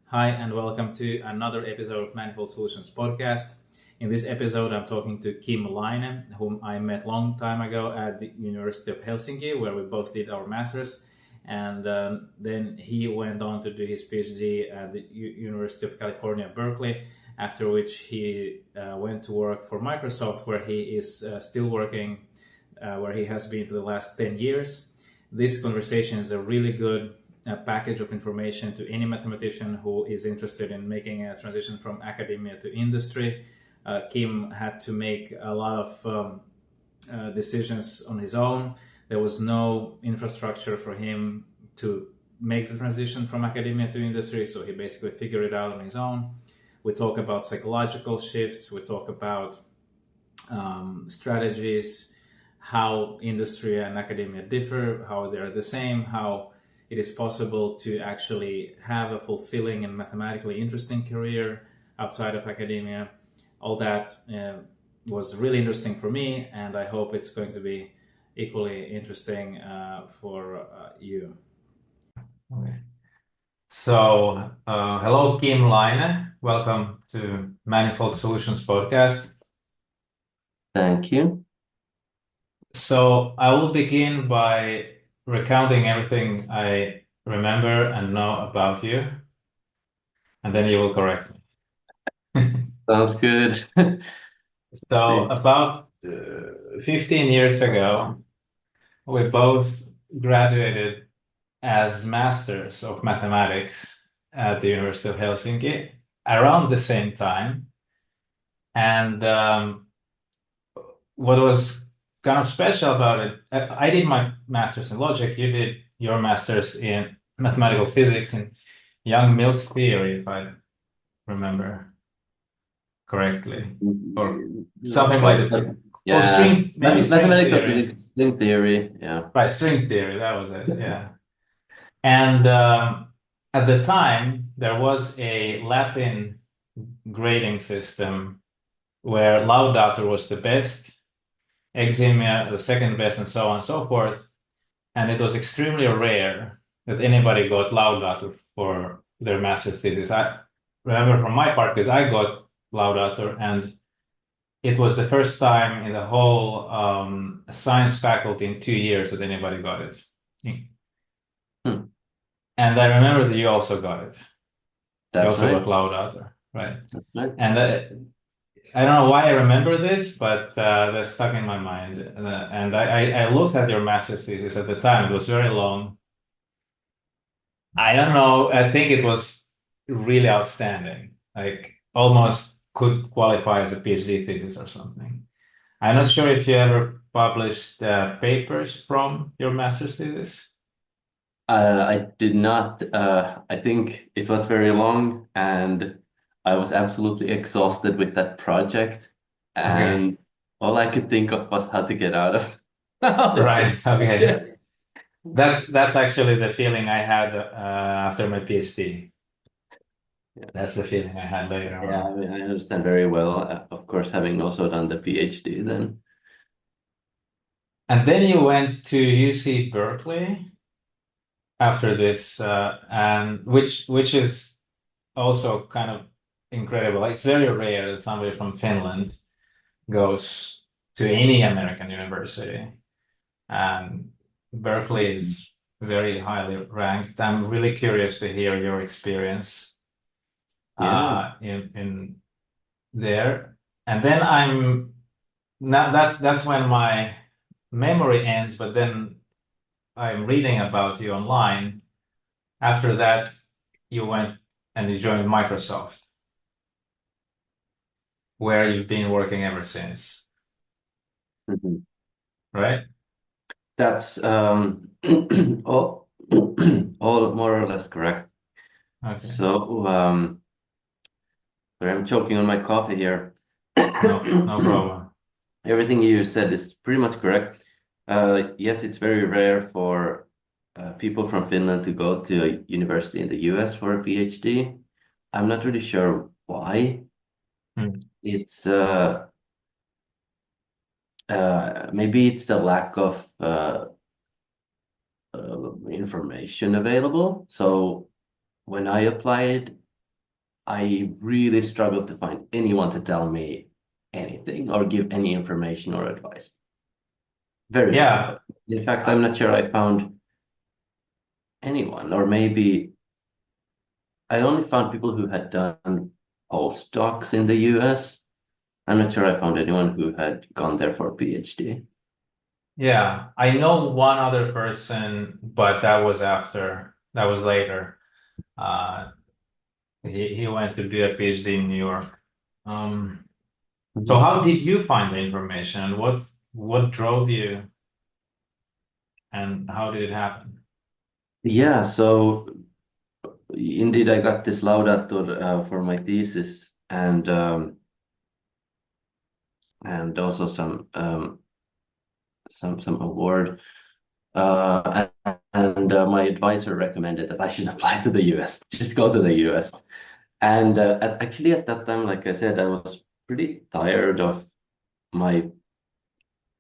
Hi, and welcome to another episode of Manifold Solutions podcast. In this episode, I'm talking to Kim Laine, whom I met long time ago at the University of Helsinki, where we both did our masters. And then he went on to do his PhD at the University of California, Berkeley, after which he went to work for Microsoft, where he is still working, where he has been for the last 10 years. This conversation is a really good package of information to any mathematician who is interested in making a transition from academia to industry. Kim had to make a lot of decisions on his own. There was no infrastructure for him to make the transition from academia to industry, so he basically figured it out on his own. We talk about psychological shifts, we talk about strategies, how industry and academia differ, how they're the same, how it is possible to actually have a fulfilling and mathematically interesting career outside of academia. All that was really interesting for me, and I hope it's going to be equally interesting for you. Okay. So, hello, Kim Laine. Welcome to Manifold Solutions podcast. Thank you. So, I will begin by recounting everything I remember and know about you, and then you will correct me. Sounds good. So, about 15 years ago, we both graduated as Masters of Mathematics at the University of Helsinki around the same time. And what was kind of special about it, I did my master's in logic, you did your master's in mathematical physics and young Mill's theory, if I remember correctly, or something like that. Yeah, string mathematical theory. physics, string theory. Yeah, Right, string theory, that was it. Yeah. And at the time, there was a Latin grading system where Laudator was the best, Eximia the second best, and so on and so forth. And it was extremely rare that anybody got Laudator for their master's thesis. I remember from my part, because I got Laudator, and it was the first time in the whole science faculty in 2 years that anybody got it. And I remember that you also got it. That's you also right. got Laudator, right? That's right. And I don't know why I remember this, but that's stuck in my mind. And I looked at your master's thesis at the time. It was very long. I don't know. I think it was really outstanding. Like almost could qualify as a PhD thesis or something. I'm not sure if you ever published papers from your master's thesis. I did not. I think it was very long, and I was absolutely exhausted with that project. And all I could think of was how to get out of. Right. Okay. That's actually the feeling I had after my PhD. Yeah. That's the feeling I had later on. Yeah, I mean, I understand very well. Of course, having also done the PhD then. And then you went to UC Berkeley after this, and which is also kind of incredible. It's very rare that somebody from Finland goes to any American university. And Berkeley is very highly ranked. I'm really curious to hear your experience in there. And then that's when my memory ends, but then I'm reading about you online. After that, you went and you joined Microsoft, where you've been working ever since. Mm-hmm. Right? That's all more or less correct. Okay. So sorry, I'm choking on my coffee here. No problem. Everything you said is pretty much correct. Yes, it's very rare for people from Finland to go to a university in the US for a PhD. I'm not really sure why. It's maybe it's the lack of information available. So when I applied, I really struggled to find anyone to tell me anything or give any information or advice. Very Yeah. difficult. In fact, I'm not sure I found anyone, or maybe I only found people who had done postdocs in the US. I'm not sure I found anyone who had gone there for a PhD. Yeah, I know one other person, but that was later. Uh, he went to do a PhD in New York. Um, so how did you find the information? What drove you, and how did it happen? Yeah, so indeed, I got this laudator for my thesis, and also some award. And my advisor recommended that I should apply to the US, just go to the US. And actually, at that time, like I said, I was pretty tired of my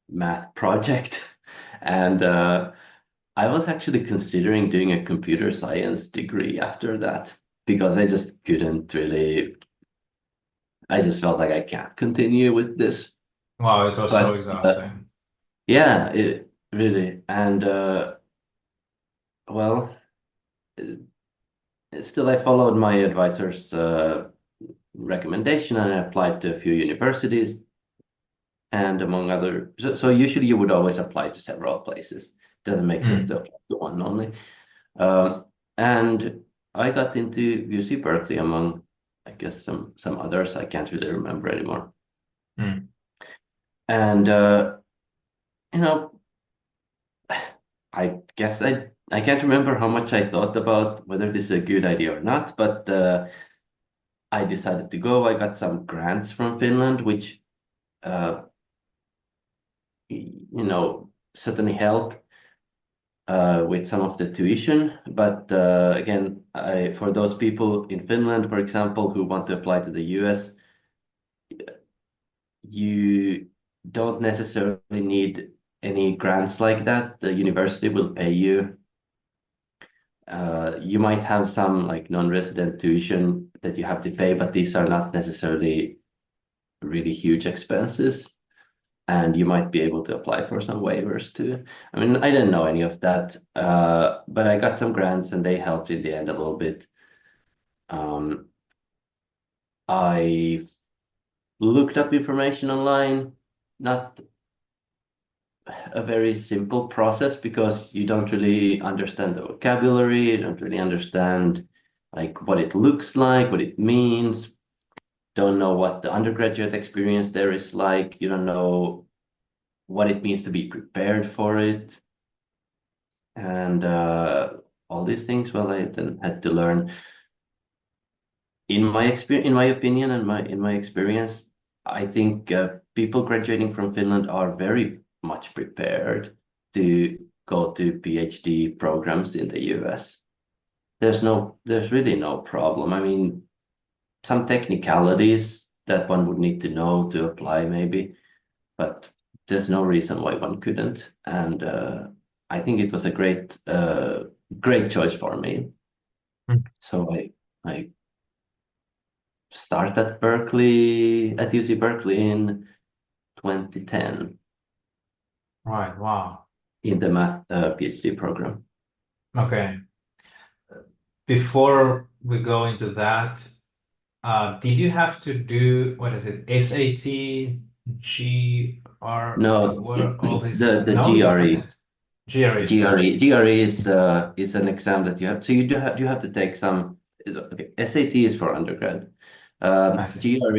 math project, and I was actually considering doing a computer science degree after that because I just couldn't really. I just felt like I can't continue with this. Wow, it was so But exhausting. yeah, it really. And well, still, I followed my advisor's recommendation and I applied to a few universities and among other. So usually you would always apply to several places. Doesn't make sense to apply to one only. And I got into UC Berkeley among, I guess, some others. I can't really remember anymore. Mm. And you know, I guess I can't remember how much I thought about whether this is a good idea or not, but I decided to go. I got some grants from Finland, which uh, certainly help with some of the tuition. But again, for those people in Finland, for example, who want to apply to the US, you don't necessarily need any grants like that. The university will pay you. You might have some like non-resident tuition that you have to pay, but these are not necessarily really huge expenses. And you might be able to apply for some waivers too. I mean, I didn't know any of that, but I got some grants and they helped in the end a little bit. I looked up information online, not a very simple process because you don't really understand the vocabulary, you don't really understand like what it looks like, what it means, don't know what the undergraduate experience there is like, you don't know what it means to be prepared for it. And all these things, well, I then had to learn. In my opinion, and in my experience, I think people graduating from Finland are very much prepared to go to PhD programs in the US. There's really no problem. I mean, some technicalities that one would need to know to apply, maybe, but there's no reason why one couldn't. And I think it was a great choice for me. Mm. So I started at UC Berkeley in 2010 Right, wow. in the math PhD program. Okay. Before we go into that, did you have to do, what is it, SAT, GRE, No, what are all these the exams? No, you GRE. didn't. GRE. GRE is an exam that you have. So you have to take some. Okay, SAT is for undergrad. I see. GRE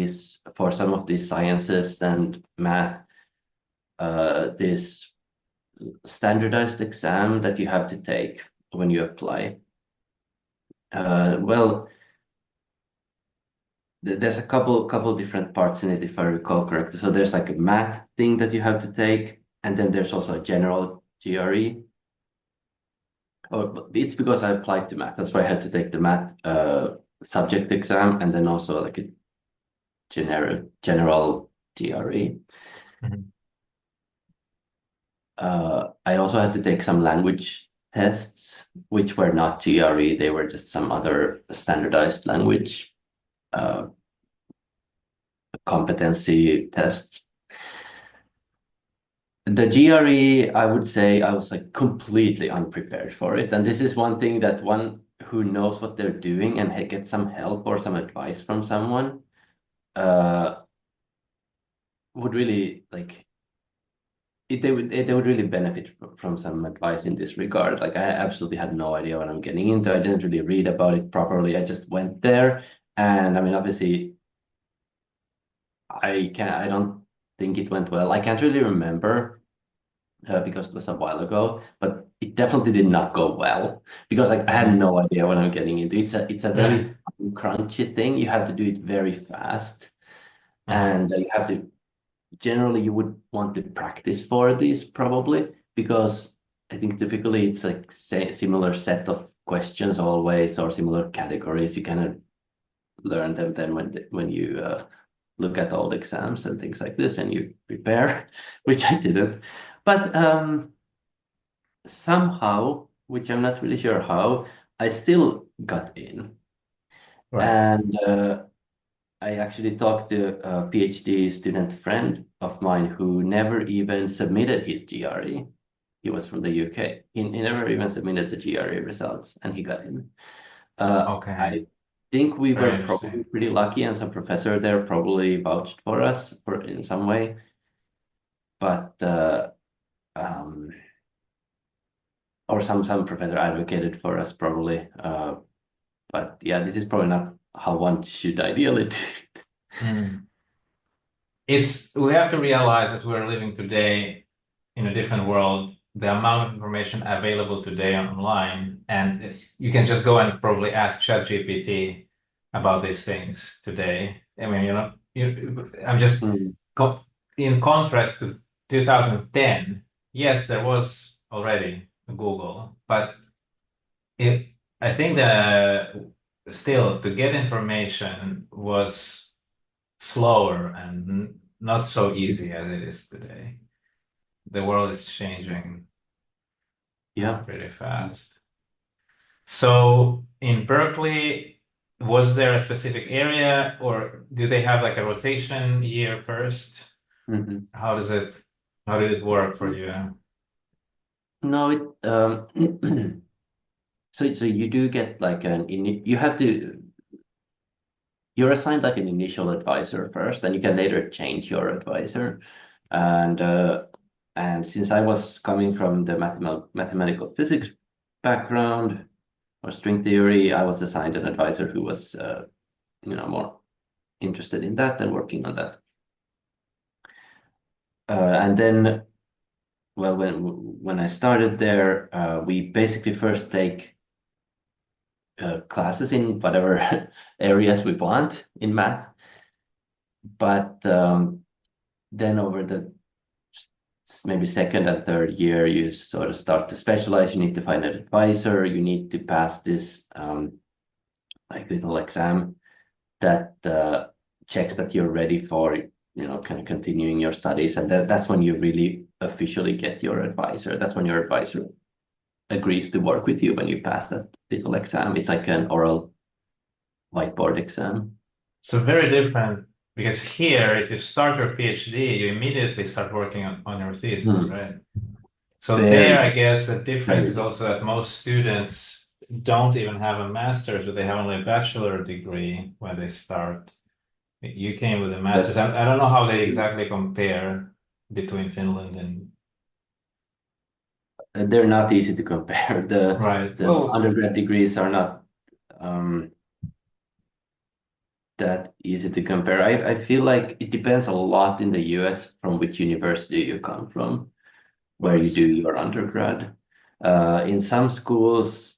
is for some of these sciences and math. This standardized exam that you have to take when you apply. Well, there's a couple different parts in it, if I recall correctly. So there's like a math thing that you have to take, and then there's also a general GRE. Oh, it's because I applied to math. That's why I had to take the math subject exam, and then also like a general GRE. Mhm. I also had to take some language tests, which were not GRE. They were just some other standardized language competency tests. The GRE, I would say I was like completely unprepared for it. And this is one thing that one who knows what they're doing and get some help or some advice from someone would really like they would really benefit from some advice in this regard. Like I absolutely had no idea what I'm getting into. I didn't really read about it properly. I just went there, and I mean, obviously, I don't think it went well. I can't really remember because it was a while ago, but it definitely did not go well because like I had no idea what I'm getting into. It's a very crunchy thing. You have to do it very fast, and you have to. Generally, you would want to practice for this probably because I think typically it's like similar set of questions always or similar categories. You kind of learn them then when you look at old exams and things like this and you prepare, which I didn't. But somehow, which I'm not really sure how, I still got in. Right. And I actually talked to a PhD student friend of mine who never even submitted his GRE. He was from the UK. He never even submitted the GRE results, and he got in. Okay. I think we Very were probably interesting. pretty lucky, and some professor there probably vouched for us in some way. But or some professor advocated for us probably. But yeah, this is probably not how one should ideally do it. We have to realize that we're living today in a different world. The amount of information available today online, and you can just go and probably ask ChatGPT about these things today. I mean, I'm just in contrast to 2010. Yes, there was already Google, but I think that still to get information was slower and not so easy as it is today. The world is changing pretty fast. So in Berkeley, was there a specific area or do they have like a rotation year first? How did it work for you? No, so you do get like you're assigned like an initial advisor first, and you can later change your advisor. And since I was coming from the mathematical physics background or string theory, I was assigned an advisor who was more interested in that and working on that. And then, well, when I started there, we basically first take classes in whatever areas we want in math. But then over the maybe second and third year, you sort of start to specialize. You need to find an advisor. You need to pass this like little exam that checks that you're ready for, kind of continuing your studies. And that's when you really officially get your advisor. That's when your advisor agrees to work with you when you pass that little exam. It's like an oral whiteboard exam. So very different because here, if you start your PhD, you immediately start working on your thesis, right? So there, I guess the difference is also that most students don't even have a master's, but they have only a bachelor degree when they start. You came with a master's. I don't know how they exactly compare between Finland and. They're not easy to compare. The undergrad degrees are not that easy to compare. I feel like it depends a lot in the US from which university you come from, where you do your undergrad. In some schools,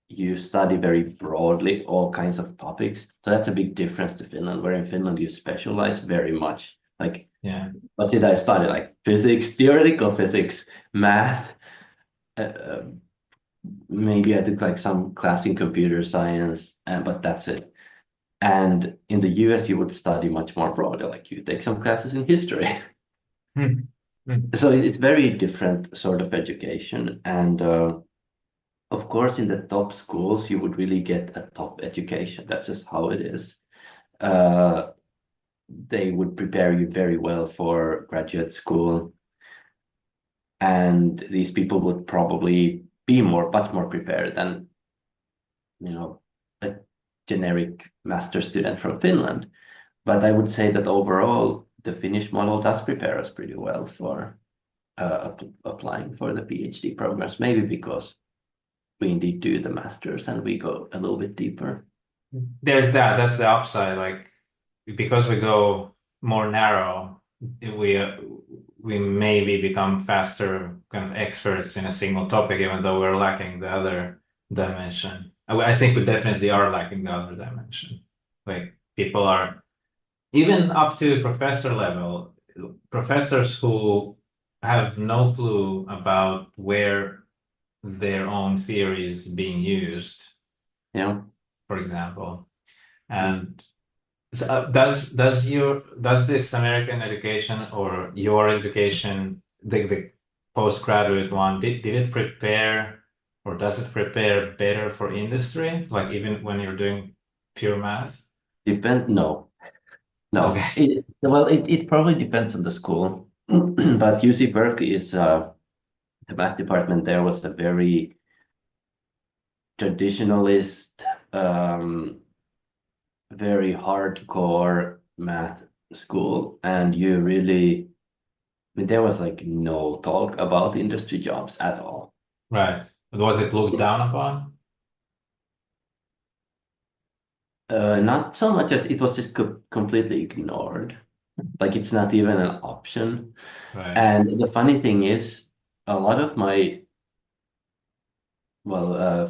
you study very broadly all kinds of topics. So that's a big difference to Finland, where in Finland you specialize very much. Like, what did I study? Like physics, theoretical physics, math. Maybe I took like some class in computer science, but that's it. And in the US, you would study much more broadly, like you take some classes in history. So it's very different sort of education. And of course, in the top schools, you would really get a top education. That's just how it is. They would prepare you very well for graduate school, and these people would probably be much more prepared than, a generic master student from Finland. But I would say that overall, the Finnish model does prepare us pretty well for applying for the PhD programs, maybe because we indeed do the masters and we go a little bit deeper. There's that. That's the upside. Like, because we go more narrow, we maybe become faster kind of experts in a single topic, even though we're lacking the other dimension. I think we definitely are lacking the other dimension. Like, people are, even up to professor level, professors who have no clue about where their own theory is being used, Yeah. for example. And so, does this American education or your education, the postgraduate one, did it prepare, or does it prepare better for industry? Like, even when you're doing pure math? No. Okay. It probably depends on the school, but UC Berkeley is the math department there was a very traditionalist, very hardcore math school, and there was like no talk about industry jobs at all. Right. Was it looked down upon? Not so much as it was just completely ignored. Like it's not even an option. Right. And the funny thing is, a lot of my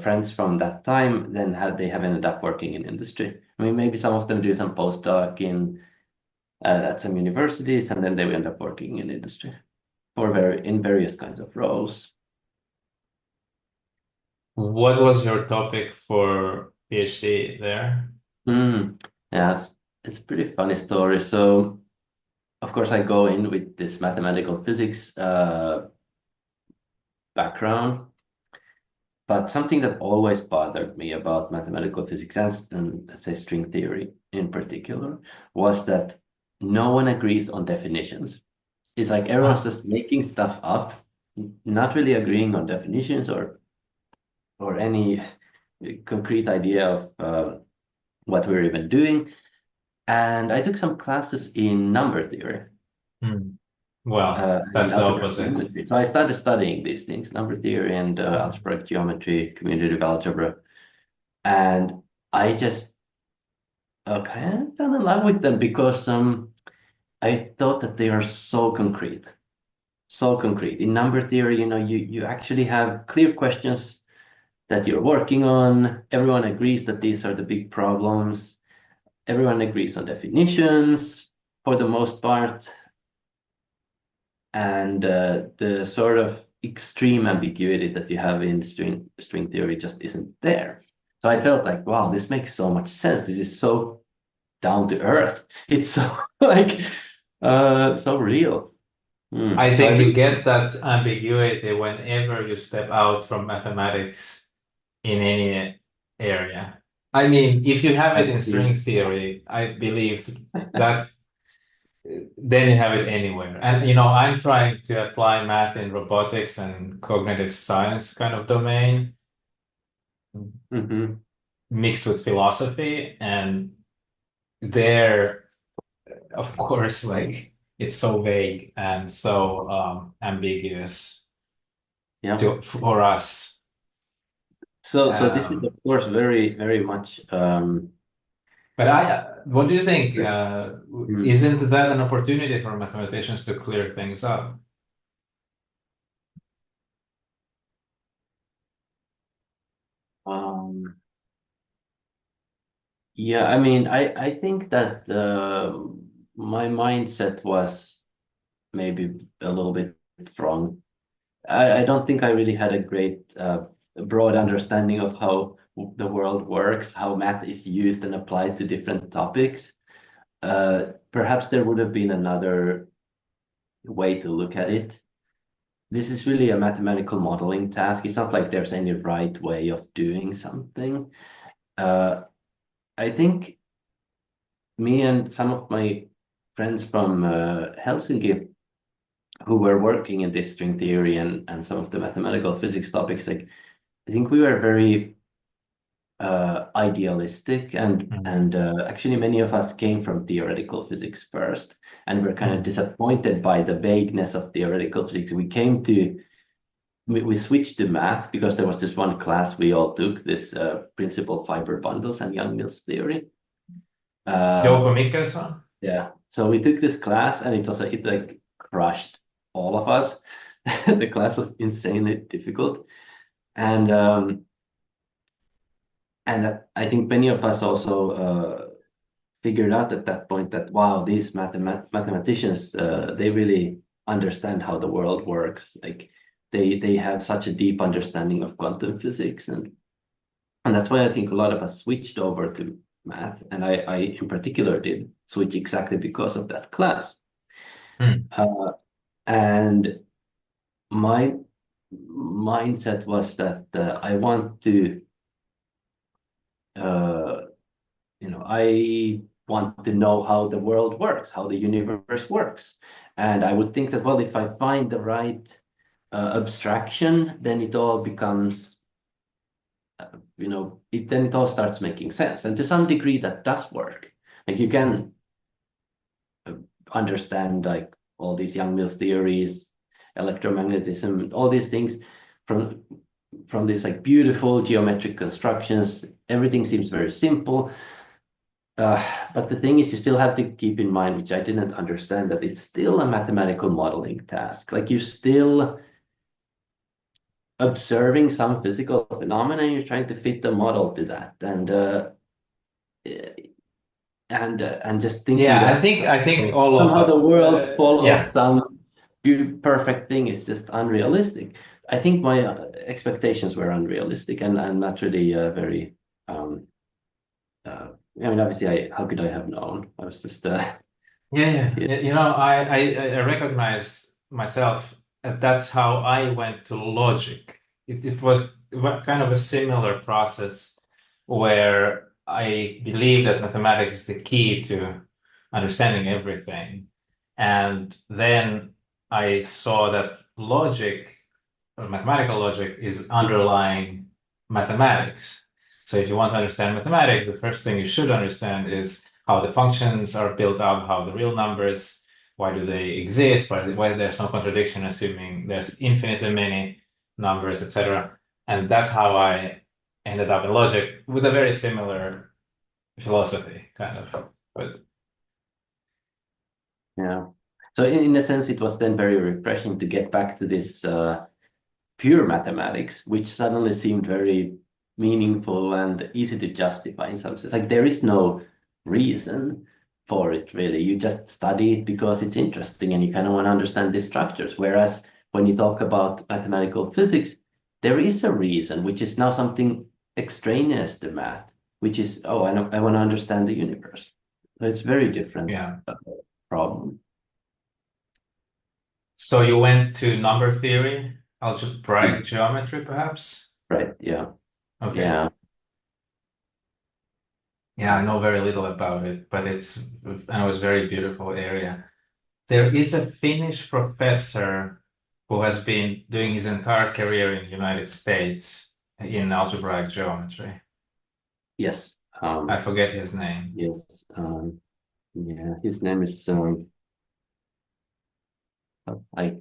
friends from that time they have ended up working in industry. I mean, maybe some of them do some postdoc at some universities, and then they end up working in industry in various kinds of roles. What was your topic for PhD there? Yeah, it's a pretty funny story. So, of course, I go in with this mathematical physics background, but something that always bothered me about mathematical physics and let's say string theory in particular was that no one agrees on definitions. It's like everyone's just making stuff up, not really agreeing on definitions or any concrete idea of what we're even doing. And I took some classes in number theory. Well, that's and the algebraic opposite. geometry. So I started studying these things, number theory and algebraic geometry, commutative algebra. And I just kind of fell in love with them because I thought that they are so concrete. So concrete. In number theory, you actually have clear questions that you're working on. Everyone agrees that these are the big problems. Everyone agrees on definitions for the most part. And the sort of extreme ambiguity that you have in string theory just isn't there. So I felt like, wow, this makes so much sense. This is so down to earth. It's so like so real. I think you get that ambiguity whenever you step out from mathematics in any area. I mean, if you have it in string theory, I believe that then you have it anywhere. And I'm trying to apply math in robotics and cognitive science kind of domain, mixed with philosophy, and there, of course, like it's so vague and so ambiguous for us. So this is of course very, very much but what do you think? Isn't that an opportunity for mathematicians to clear things up? Yeah, I mean, I think that my mindset was maybe a little bit wrong. I don't think I really had a great broad understanding of how the world works, how math is used and applied to different topics. Perhaps there would have been another way to look at it. this is really a mathematical modeling task. It's not like there's any right way of doing something. I think me and some of my friends from Helsinki who were working in this string theory and some of the mathematical physics topics, like I think we were very idealistic and actually many of us came from theoretical physics first and we're kind of disappointed by the vagueness of theoretical physics. We switched to math because there was this one class we all took, this principal fiber bundles and Young-Mills theory. Jouko Mikkelson? Yeah, so we took this class and it like crushed all of us. The class was insanely difficult, and I think many of us also figured out at that point that wow, these mathematicians they really understand how the world works. Like they have such a deep understanding of quantum physics, and that's why I think a lot of us switched over to math, and I in particular did switch exactly because of that class. And my mindset was that I want to, I want to know how the world works, how the universe works. And I would think that, well, if I find the right abstraction, then it all becomes, then it all starts making sense. And to some degree, that does work. Like you can understand like all these Young-Mills theories, electromagnetism, all these things from these like beautiful geometric constructions. Everything seems very simple. But the thing is, you still have to keep in mind, which I didn't understand, that it's still a mathematical modeling task. Like you're still observing some physical phenomena, and you're trying to fit the model to that, and just thinking Yeah, that I think all of somehow the world follows yeah. some perfect thing is just unrealistic. I think my expectations were unrealistic, and not really very. I mean, obviously, how could I have known? I was just. Yeah. Yeah. I recognize myself. That's how I went to logic. It was kind of a similar process where I believe that mathematics is the key to understanding everything. And then I saw that logic, or mathematical logic, is underlying mathematics. So if you want to understand mathematics, the first thing you should understand is how the functions are built up, how the real numbers, why do they exist, why there's no contradiction, assuming there's infinitely many numbers, etc. And that's how I ended up in logic with a very similar philosophy, kind of. But Yeah. So in a sense, it was then very refreshing to get back to this pure mathematics, which suddenly seemed very meaningful and easy to justify in some sense. Like there is no reason for it really. You just study it because it's interesting and you kind of want to understand the structures. Whereas when you talk about mathematical physics, there is a reason, which is now something extraneous to math, which is, oh, I want to understand the universe. So it's very different yeah. problem. So you went to number theory, algebraic geometry, perhaps? Right. Yeah. Okay. Yeah. Yeah, I know very little about it, but I know it's a very beautiful area. There is a Finnish professor who has been doing his entire career in the United States in algebraic geometry. Yes. I forget his name. Yes. Yeah. His name is. I.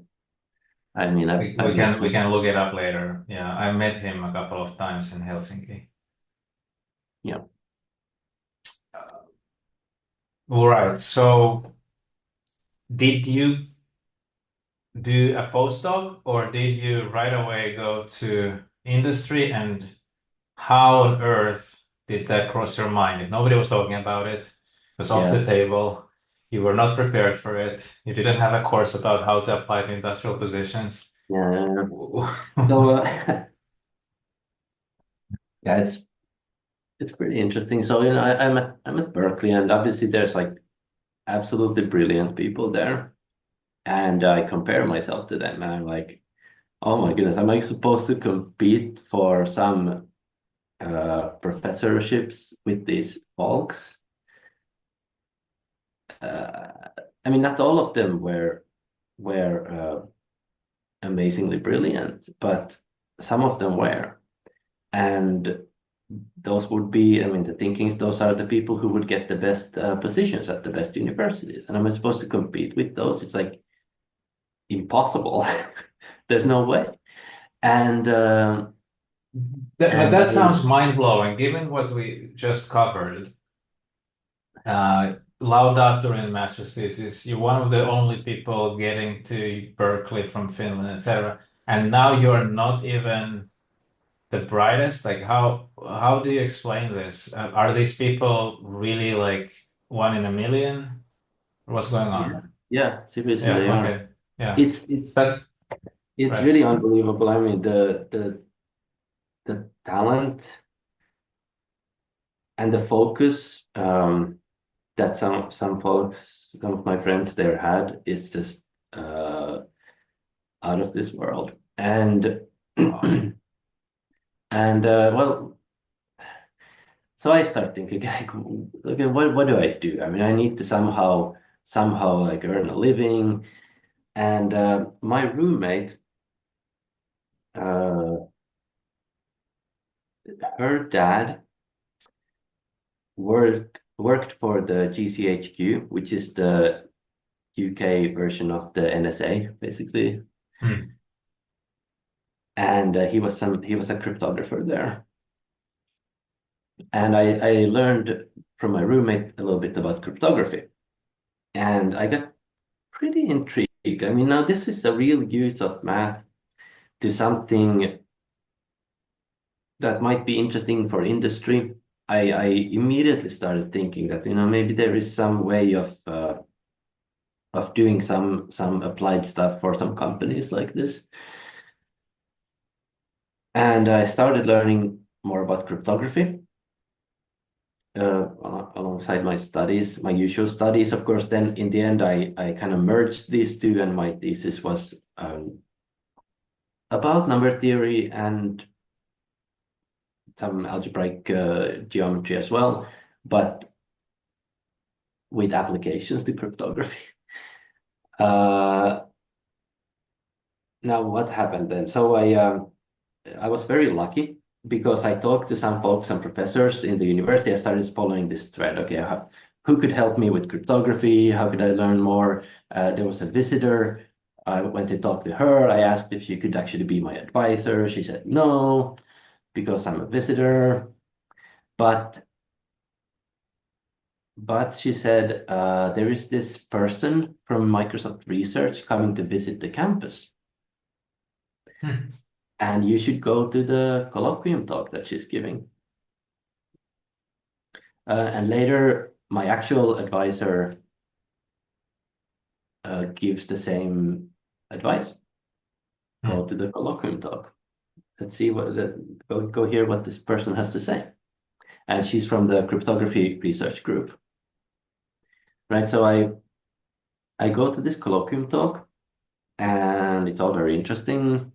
I mean, I've met We him. can look it up later. Yeah, I met him a couple of times in Helsinki. Yeah. All right. So did you do a postdoc or did you right away go to industry, and how on earth did that cross your mind? If nobody was talking about it, it was off Yeah. the table, you were not prepared for it, you didn't have a course about how to apply to industrial positions. Yeah. So yeah, it's pretty interesting. So I'm at Berkeley, and obviously there's like absolutely brilliant people there, and I compare myself to them, and I'm like, Oh my goodness, am I supposed to compete for some professorships with these folks? I mean, not all of them were amazingly brilliant, but some of them were. And those would be, I mean, the thinkings, those are the people who would get the best positions at the best universities. And I'm supposed to compete with those. It's like impossible. There's no way. And But that sounds mind-blowing, given what we just covered. Laudator in master's thesis, you're one of the only people getting to Berkeley from Finland, etc. And now you're not even the brightest. Like, how do you explain this? Are these people really like one in a million? What's going on? yeah, seriously, Yeah, they are. okay. Yeah. It's That it's Right. really unbelievable. I mean, the talent and the focus that some folks, some of my friends there had is just out of this world. And Wow. and well, so I start thinking like, okay, what do I do? I mean, I need to somehow like earn a living. And my roommate, uh, her dad worked for the GCHQ, which is the UK version of the NSA, basically. Hmm. And he was a cryptographer there. And I learned from my roommate a little bit about cryptography, and I got pretty intrigued. I mean, now this is a real use of math to something that might be interesting for industry. I immediately started thinking that, maybe there is some way of doing some applied stuff for some companies like this. And I started learning more about cryptography alongside my studies, my usual studies. Of course, then in the end, I kind of merged these two, and my thesis was about number theory and some algebraic geometry as well, but with applications to cryptography. Now, what happened then? So I was very lucky because I talked to some folks, some professors in the university. I started following this thread. Okay, who could help me with cryptography? How could I learn more? There was a visitor. I went to talk to her. I asked if she could actually be my advisor. She said no, because I'm a visitor. But she said there is this person from Microsoft Research coming to visit the campus. Hmm. And you should go to the colloquium talk that she's giving. And later, my actual advisor gives the same advice. Go to the colloquium talk. Let's see go hear what this person has to say. And she's from the cryptography research group. Right, so I go to this colloquium talk, and it's all very interesting.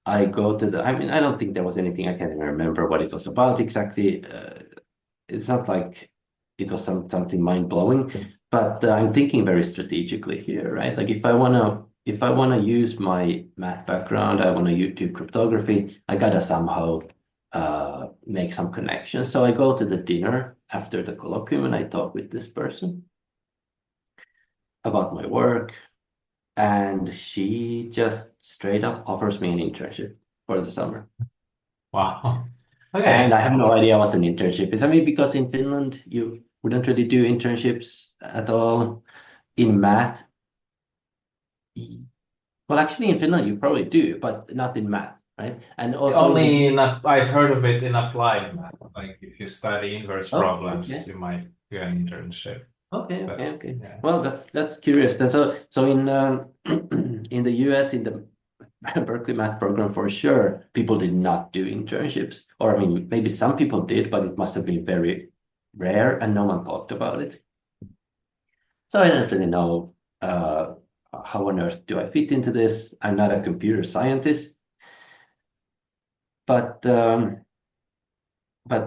I go to I mean, I don't think there was anything, I can't even remember what it was about exactly. It's not like it was something mind-blowing, but I'm thinking very strategically here, right? Like if I wanna use my math background, I wanna do cryptography, I gotta somehow make some connections. So I go to the dinner after the colloquium and I talk with this person about my work, and she just straight up offers me an internship for the summer. Wow. And Okay. I have no idea what an internship is. I mean, because in Finland, you wouldn't really do internships at all in math. Well, actually, in Finland, you probably do, but not in math, right? And also in Only the I've heard of it in applied math. Like if you study inverse oh, problems, okay, you might do an internship. But okay. yeah. Well, that's curious. Then so in in the US, in the Berkeley math program, for sure, people did not do internships. Or I mean, maybe some people did, but it must have been very rare, and no one talked about it. So I don't really know how on earth do I fit into this? I'm not a computer scientist. But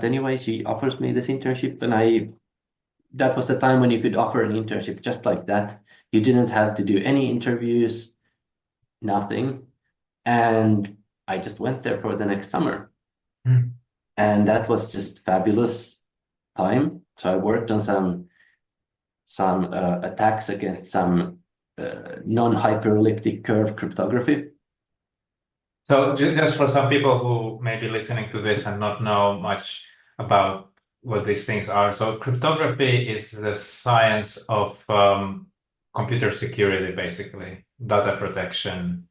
anyway, she offers me this internship, and that was the time when you could offer an internship just like that. You didn't have to do any interviews, nothing. And I just went there for the next summer. And that was just fabulous time. So I worked on some attacks against some non-hyperelliptic curve cryptography. So just for some people who may be listening to this and not know much about what these things are. So cryptography is the science of computer security, basically, data protection.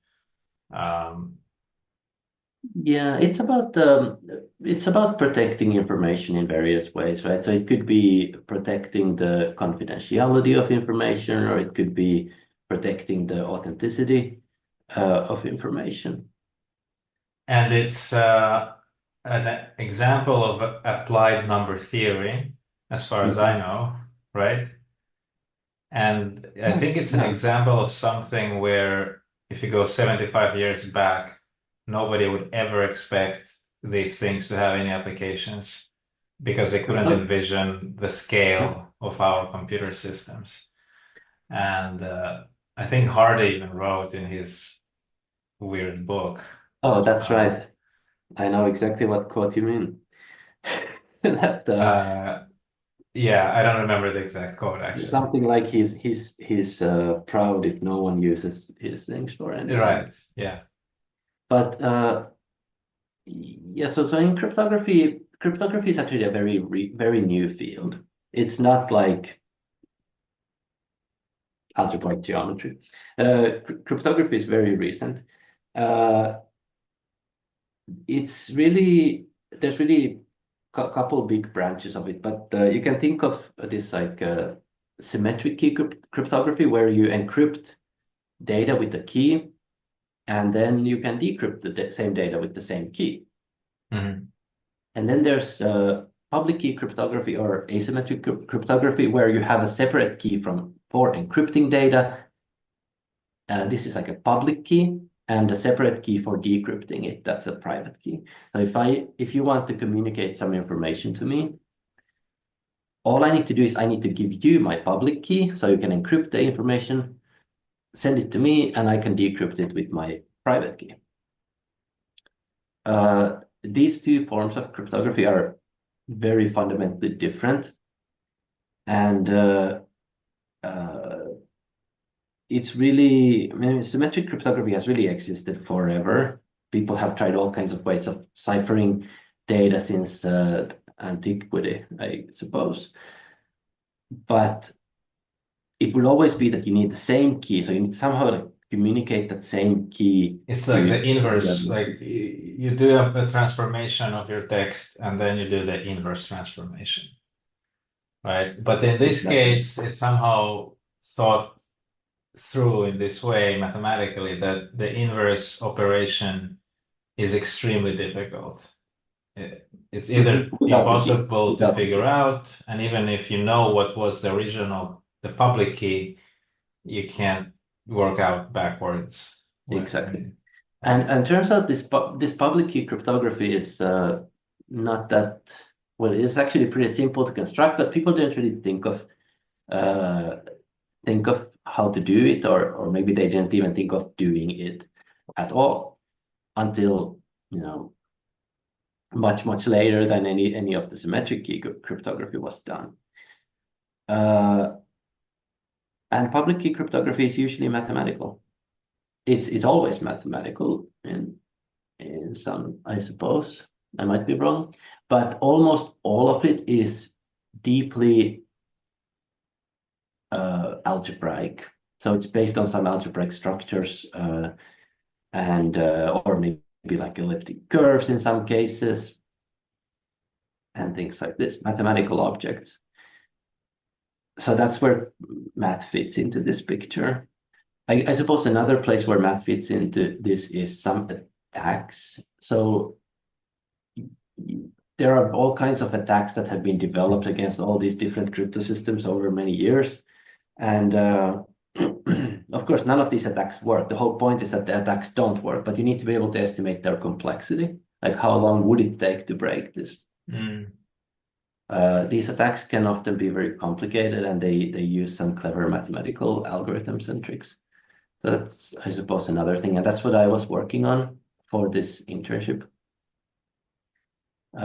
Yeah, it's about protecting information in various ways, right? So it could be protecting the confidentiality of information, or it could be protecting the authenticity of information. And it's an example of applied number theory, as far as I know, right? And I think it's an example of something where if you go 75 years back, nobody would ever expect these things to have any applications because they couldn't envision the scale of our computer systems. And I think Hardy even wrote in his weird book. Oh, that's right. I know exactly what quote you mean. Yeah, I don't remember the exact quote actually. Something like he's proud if no one uses his things for anything. Right. Yeah. But yeah, so in cryptography is actually a very new field. It's not like algebraic geometry. Cryptography is very recent. There's really a couple big branches of it, but you can think of this like symmetric key cryptography, where you encrypt data with a key, and then you can decrypt the same data with the same key. Mm-hmm. And then there's public key cryptography or asymmetric cryptography, where you have a separate key for encrypting data. This is like a public key, and a separate key for decrypting it. That's a private key. So if you want to communicate some information to me, all I need to do is I need to give you my public key, so you can encrypt the information, send it to me, and I can decrypt it with my private key. These two forms of cryptography are very fundamentally different, and it's really, I mean, symmetric cryptography has really existed forever. People have tried all kinds of ways of ciphering data since antiquity, I suppose. But it will always be that you need the same key, so you need somehow to communicate that same key. It's like the inverse, like you do a transformation of your text and then you do the inverse transformation, right? But in this case, it's somehow thought through in this way mathematically that the inverse operation is extremely difficult. It's either impossible to figure out, and even if you know what was the original, the public key, you can't work out backwards. Exactly. And turns out this public key cryptography is not that well. It's actually pretty simple to construct, but people didn't really think of how to do it, or maybe they didn't even think of doing it at all until much later than any of the symmetric key cryptography was done. And public key cryptography is usually mathematical. It's always mathematical in some, I suppose. I might be wrong, but almost all of it is deeply algebraic. So it's based on some algebraic structures, and or maybe like elliptic curves in some cases, and things like this, mathematical objects. So that's where math fits into this picture. I suppose another place where math fits into this is some attacks. So there are all kinds of attacks that have been developed against all these different crypto systems over many years. And of course, none of these attacks work. The whole point is that the attacks don't work, but you need to be able to estimate their complexity. Like how long would it take to break this? These attacks can often be very complicated, and they use some clever mathematical algorithms and tricks. So that's, I suppose, another thing, and that's what I was working on for this internship,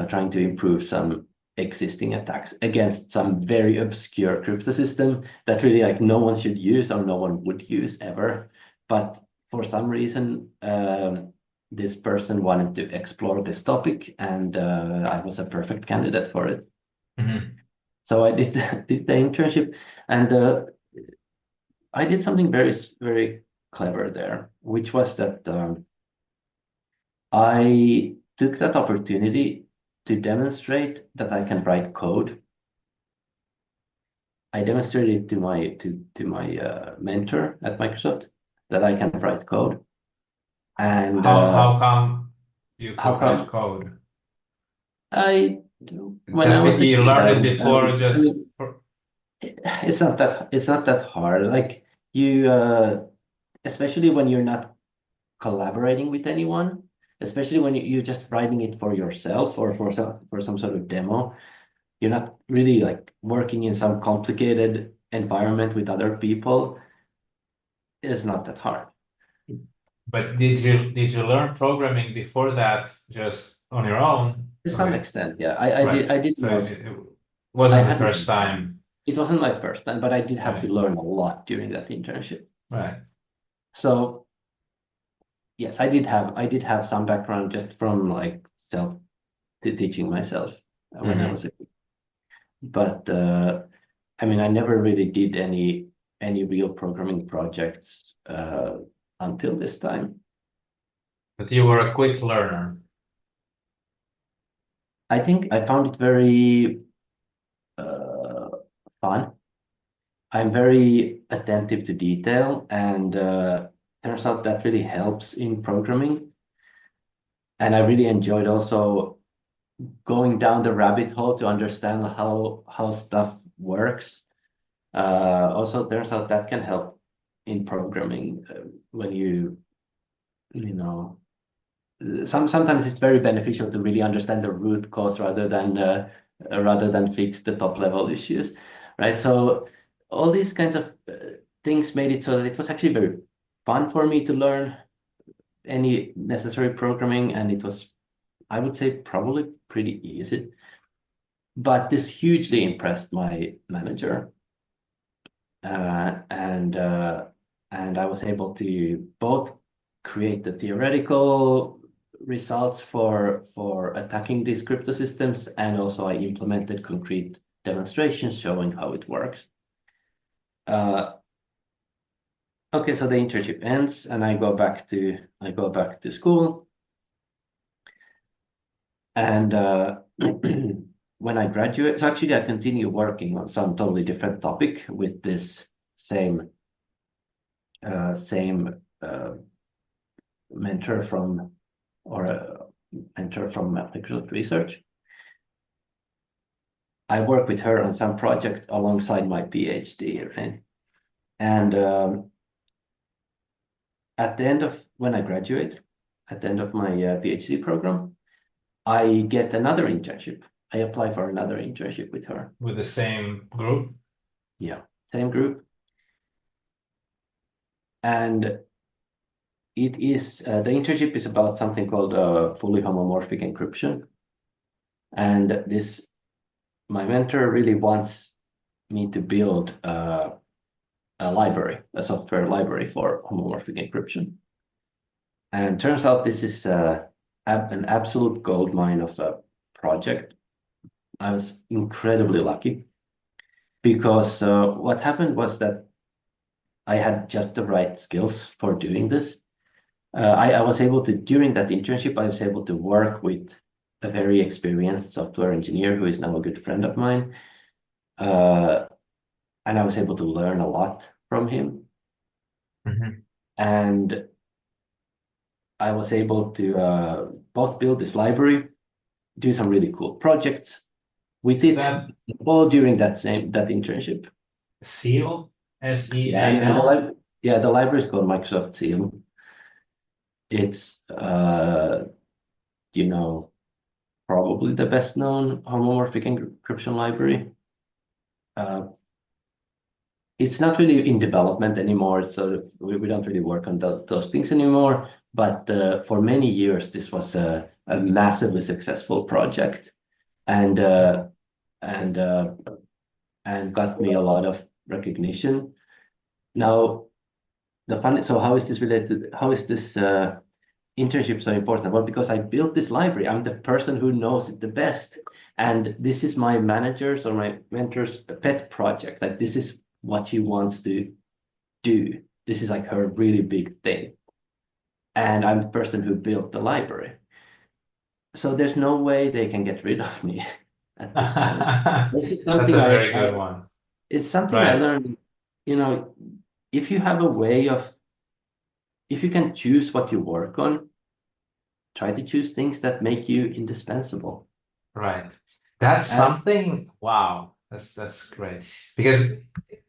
trying to improve some existing attacks against some very obscure crypto system that really like no one should use or no one would use ever. But for some reason, this person wanted to explore this topic, and I was a perfect candidate for it. So I did the internship, and I did something very, very clever there, which was that I took that opportunity to demonstrate that I can write code. I demonstrated to my mentor at Microsoft that I can write code. And how come you could write code? When I was You learned it before, it's not that hard. Like you, especially when you're not collaborating with anyone, especially when you're just writing it for yourself or for some sort of demo, you're not really like working in some complicated environment with other people. It's not that hard. But did you learn programming before that just on your own? To some extent, yeah. I did. So it wasn't the first time. It wasn't my first time, but I did have to learn a lot during that internship. Right. So yes, I did have some background just from like teaching myself when I was a kid. But I mean, I never really did any real programming projects until this time. But you were a quick learner. I think I found it very fun. I'm very attentive to detail, and turns out that really helps in programming. And I really enjoyed also going down the rabbit hole to understand how stuff works. Also, turns out that can help in programming when you know. Sometimes it's very beneficial to really understand the root cause rather than fix the top level issues, right? So all these kinds of things made it so that it was actually very fun for me to learn any necessary programming, and it was, I would say, probably pretty easy. But this hugely impressed my manager, and I was able to both create the theoretical results for attacking these crypto systems, and also I implemented concrete demonstrations showing how it works. Okay, so the internship ends, and I go back to school, and when I graduate, so actually I continue working on some totally different topic with this same mentor from Microsoft Research. I work with her on some project alongside my PhD, right? And when I graduate, at the end of my PhD program, I get another internship. I apply for another internship with her. With the same group? Yeah, same group. And it is the internship is about something called fully homomorphic encryption. And my mentor really wants me to build a software library for homomorphic encryption. And turns out this is an absolute goldmine of a project. I was incredibly lucky because what happened was that I had just the right skills for doing this. I was able to, during that internship, I was able to work with a very experienced software engineer who is now a good friend of mine. And I was able to learn a lot from him. And I was able to both build this library, do some really cool projects with it, all during that internship. SEAL? SEAL? And Yeah, the library is called Microsoft Seal. It's you know, probably the best known homomorphic encryption library. It's not really in development anymore, so we don't really work on those things anymore. But for many years, this was a massively successful project, and and uh, and got me a lot of recognition. Now, so how is this related? How is this internship so important? Well, because I built this library, I'm the person who knows it the best, and this is my manager's or my mentor's pet project. Like this is what she wants to do. This is like her really big thing. And I'm the person who built the library. So there's no way they can get rid of me at this point. This is That's something a very good one. it's something I Right. learned, you know, if you have a way of, if you can choose what you work on, try to choose things that make you indispensable. Right. That's And something, wow, that's great. Because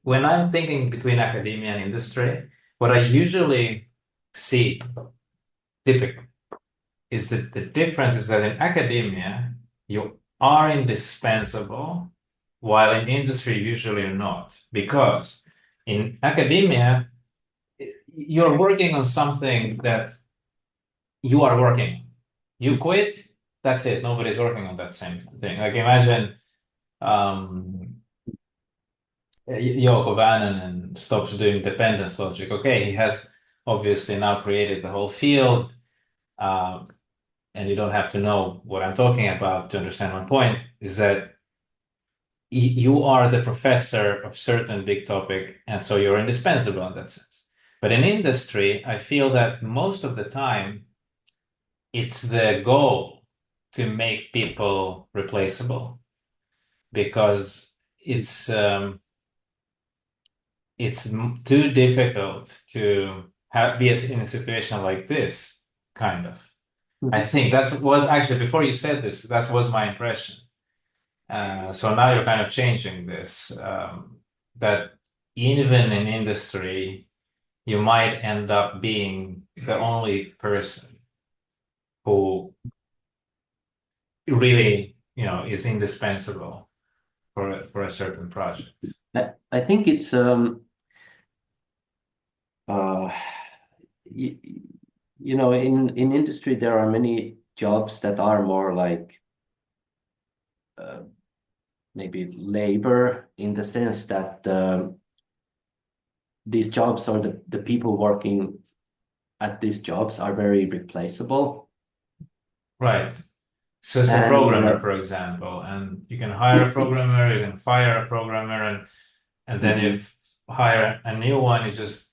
when I'm thinking between academia and industry, what I usually see typically is that the difference is that in academia, you are indispensable, while in industry, usually you're not. Because in academia, you're working on something that you are working on. You quit, that's it. Nobody's working on that same thing. Like imagine Yoko Vannanen stops doing dependence logic. Okay, he has obviously now created the whole field, and you don't have to know what I'm talking about to understand my point, is that you are the professor of certain big topic, and so you're indispensable in that sense. But in industry, I feel that most of the time, it's the goal to make people replaceable because it's too difficult to be in a situation like this, kind of. I think that was actually, before you said this, that was my impression. So now you're kind of changing this, that even in industry, you might end up being the only person who really, is indispensable for a certain project. I think it's uh, you, in industry there are many jobs that are more like maybe labor, in the sense that these jobs, or the people working at these jobs, are very replaceable. Right. So as a And programmer, for example, and you can hire a programmer, you can fire a programmer, and then you hire a new one. You just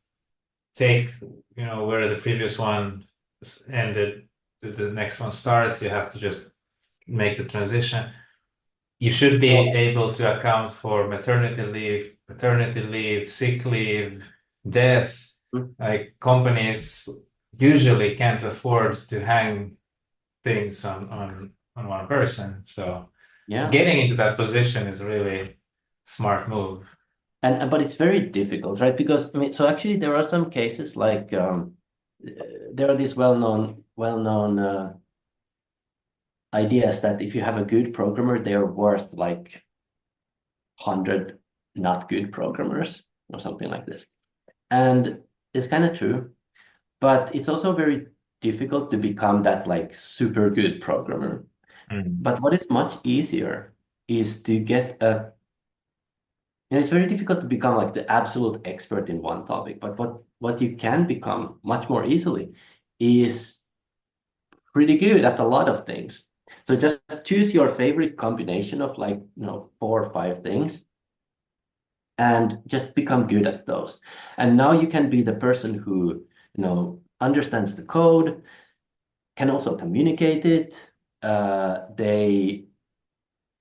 take, where the previous one ended, the next one starts. You have to just make the transition. You should be able to account for maternity leave, paternity leave, sick leave, death. Like companies usually can't afford to hang things on one person. So yeah, getting into that position is really smart move. but it's very difficult, right? Because I mean, so actually there are some cases like there are these well-known ideas that if you have a good programmer, they are worth like 100 not good programmers or something like this. And it's kind of true, but it's also very difficult to become that like super good programmer. But what is much easier is to get it's very difficult to become like the absolute expert in one topic, but what you can become much more easily is pretty good at a lot of things. So just choose your favorite combination of like, 4 or 5 things and just become good at those. And now you can be the person who, understands the code, can also communicate it. They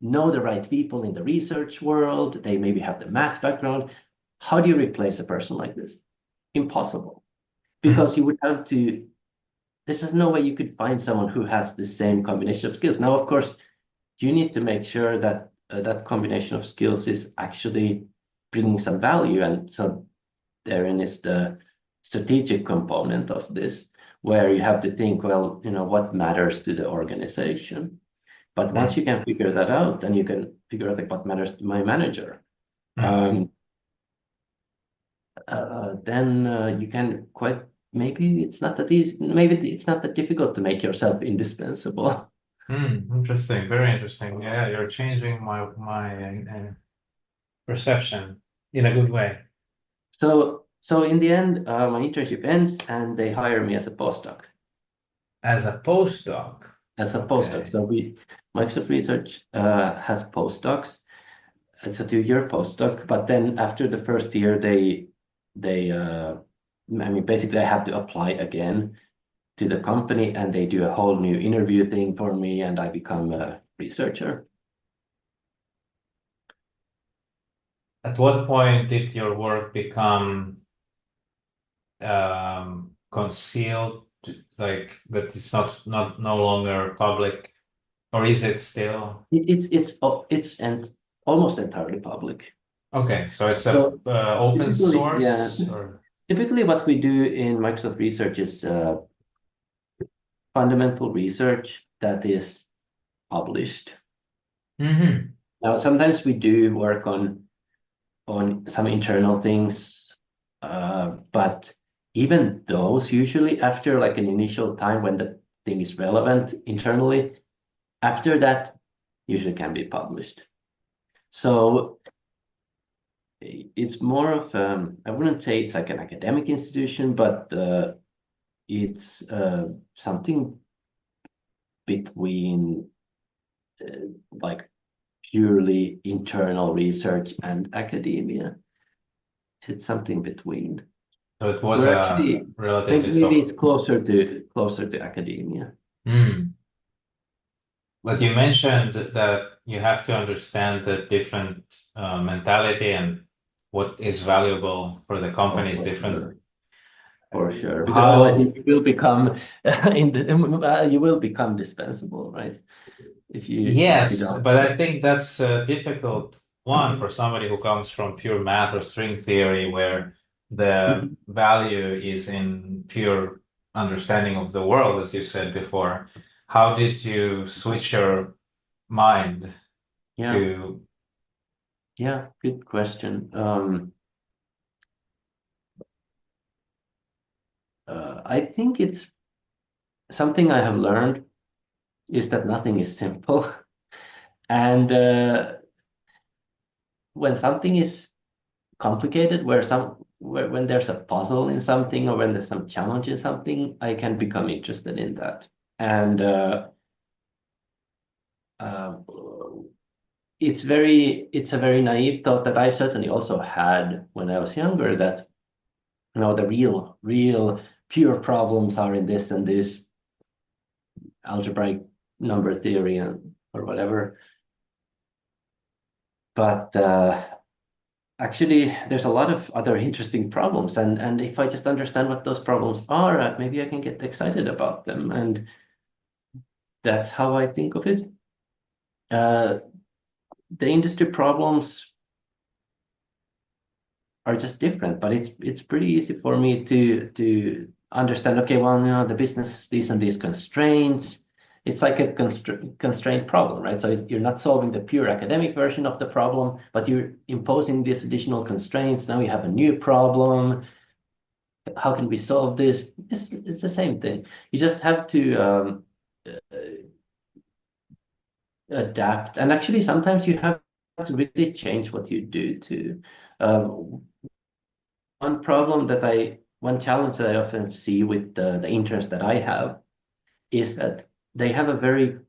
know the right people in the research world. They maybe have the math background. How do you replace a person like this? Impossible. Because you would have to, there's no way you could find someone who has the same combination of skills. Now, of course, you need to make sure that that combination of skills is actually bringing some value. And so therein is the strategic component of this, where you have to think, well, what matters to the organization. But once you can figure that out, then you can figure out like what matters to my manager. Then you can maybe it's not that easy, maybe it's not that difficult to make yourself indispensable. Interesting, very interesting. Yeah, you're changing my perception in a good way. So in the end, my internship ends and they hire me as a postdoc. As a postdoc? As a Okay. postdoc. So Microsoft Research has postdocs. It's a 2-year postdoc, but then after the first year, basically I have to apply again to the company, and they do a whole new interview thing for me, and I become a researcher. At what point did your work become concealed, like that it's no longer public, or is it still? It's almost entirely public. Okay, so it's So open typically, source, yeah. or Typically, what we do in Microsoft Research is fundamental research that is published. Now, sometimes we do work on some internal things, but even those usually after like an initial time when the thing is relevant internally, after that usually can be published. So it's more of I wouldn't say it's like an academic institution, but it's something between like purely internal research and academia. It's something between. so it was We're actually relatively maybe it's soft. closer to academia. But you mentioned that you have to understand the different mentality and what is valuable for the company is different. For sure, because How- otherwise you will become you will become dispensable, right? If you Yes, don't. but I think that's a difficult one for somebody who comes from pure math or string theory, where the value is in pure understanding of the world, as you said before. How did you switch your mind Yeah, to? yeah, good question. I think it's something I have learned is that nothing is simple. And when something is complicated, when there's a puzzle in something or when there's some challenge in something, I can become interested in that. And it's a very naive thought that I certainly also had when I was younger, that the real pure problems are in this and this algebraic number theory or whatever. But actually, there's a lot of other interesting problems, and if I just understand what those problems are, maybe I can get excited about them, and that's how I think of it. The industry problems are just different, but it's pretty easy for me to understand. Okay, well, the business has these and these constraints. It's like a constraint problem, right? So you're not solving the pure academic version of the problem, but you're imposing these additional constraints. Now you have a new problem. How can we solve this? It's the same thing. You just have to adapt. And actually, sometimes you have to really change what you do too. One challenge that I often see with the interns that I have is that they have a very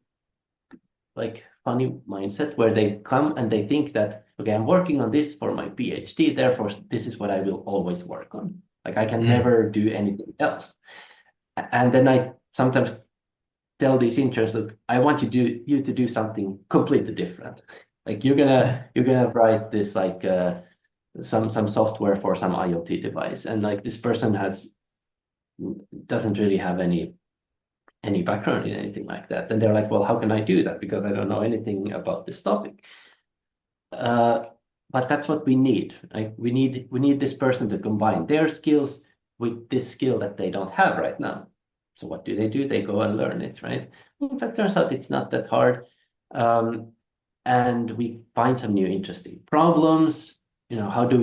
funny mindset where they come and they think that, okay, I'm working on this for my PhD, therefore this is what I will always work on. Like I can never do anything else. And then I sometimes tell these interns, look, I want you to do something completely different. Like you're gonna write this some software for some IoT device, and like this person doesn't really have any background in anything like that. And they're like, well, how can I do that? Because I don't know anything about this topic. but that's what we need. Like we need this person to combine their skills with this skill that they don't have right now. So what do? They go and learn it, right? In fact, turns out it's not that hard. And we find some new interesting problems. How do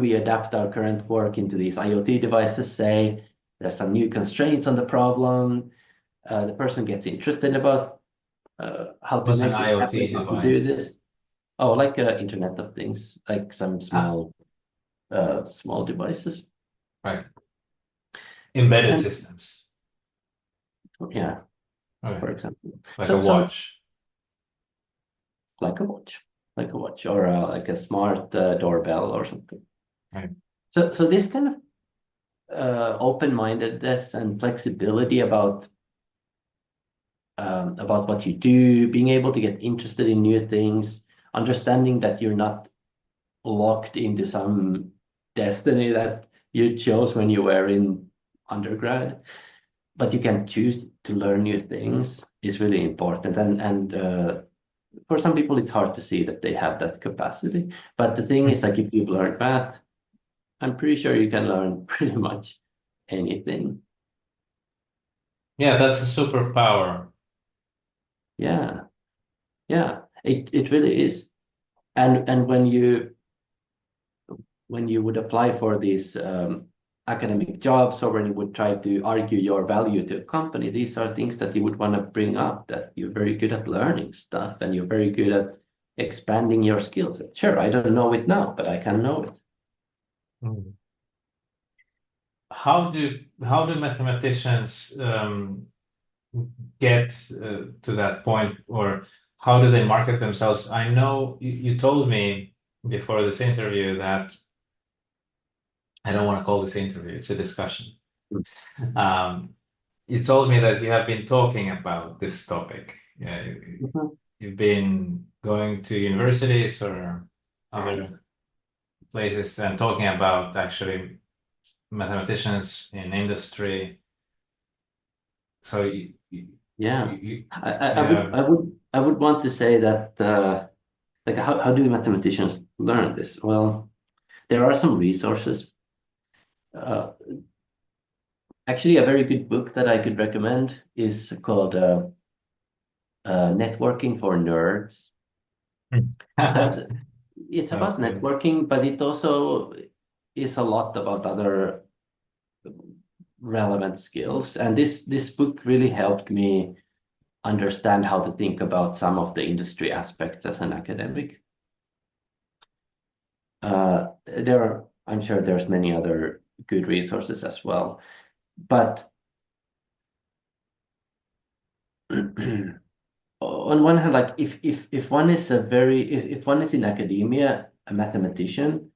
we adapt our current work into these IoT devices? Say there's some new constraints on the problem. The person gets interested about how to What's an make this happen, IoT how to do device? this. Oh, like Internet of Things, like some small devices. Right. Embedded And systems. yeah, Okay. for example, Like so a watch. like a watch, or like a smart doorbell or something. Right. So this kind of open-mindedness and flexibility about what you do, being able to get interested in new things, understanding that you're not locked into some destiny that you chose when you were in undergrad, but you can choose to learn new things is really important. And for some people, it's hard to see that they have that capacity. But the thing is, like, if you've learned math, I'm pretty sure you can learn pretty much anything. Yeah, that's a superpower. Yeah, yeah, it really is. And when you would apply for these academic jobs, or when you would try to argue your value to a company, these are things that you would want to bring up, that you're very good at learning stuff and you're very good at expanding your skills. Sure, I don't know it now, but I can know it. Mm. How do mathematicians get to that point, or how do they market themselves? I know you told me before this interview that I don't want to call this interview, it's a discussion. You told me that you have been talking about this topic. You've been going to universities or other places and talking about actually mathematicians in industry. So Yeah, you I would want to say that like how do mathematicians learn this? Well, there are some resources. Uh, Actually, a very good book that I could recommend is called Networking for Nerds. That it's sounds about good. networking, but it also is a lot about other relevant skills. And this book really helped me understand how to think about some of the industry aspects as an academic. I'm sure there's many other good resources as well, but on one hand, like if one is if one is in academia, a mathematician,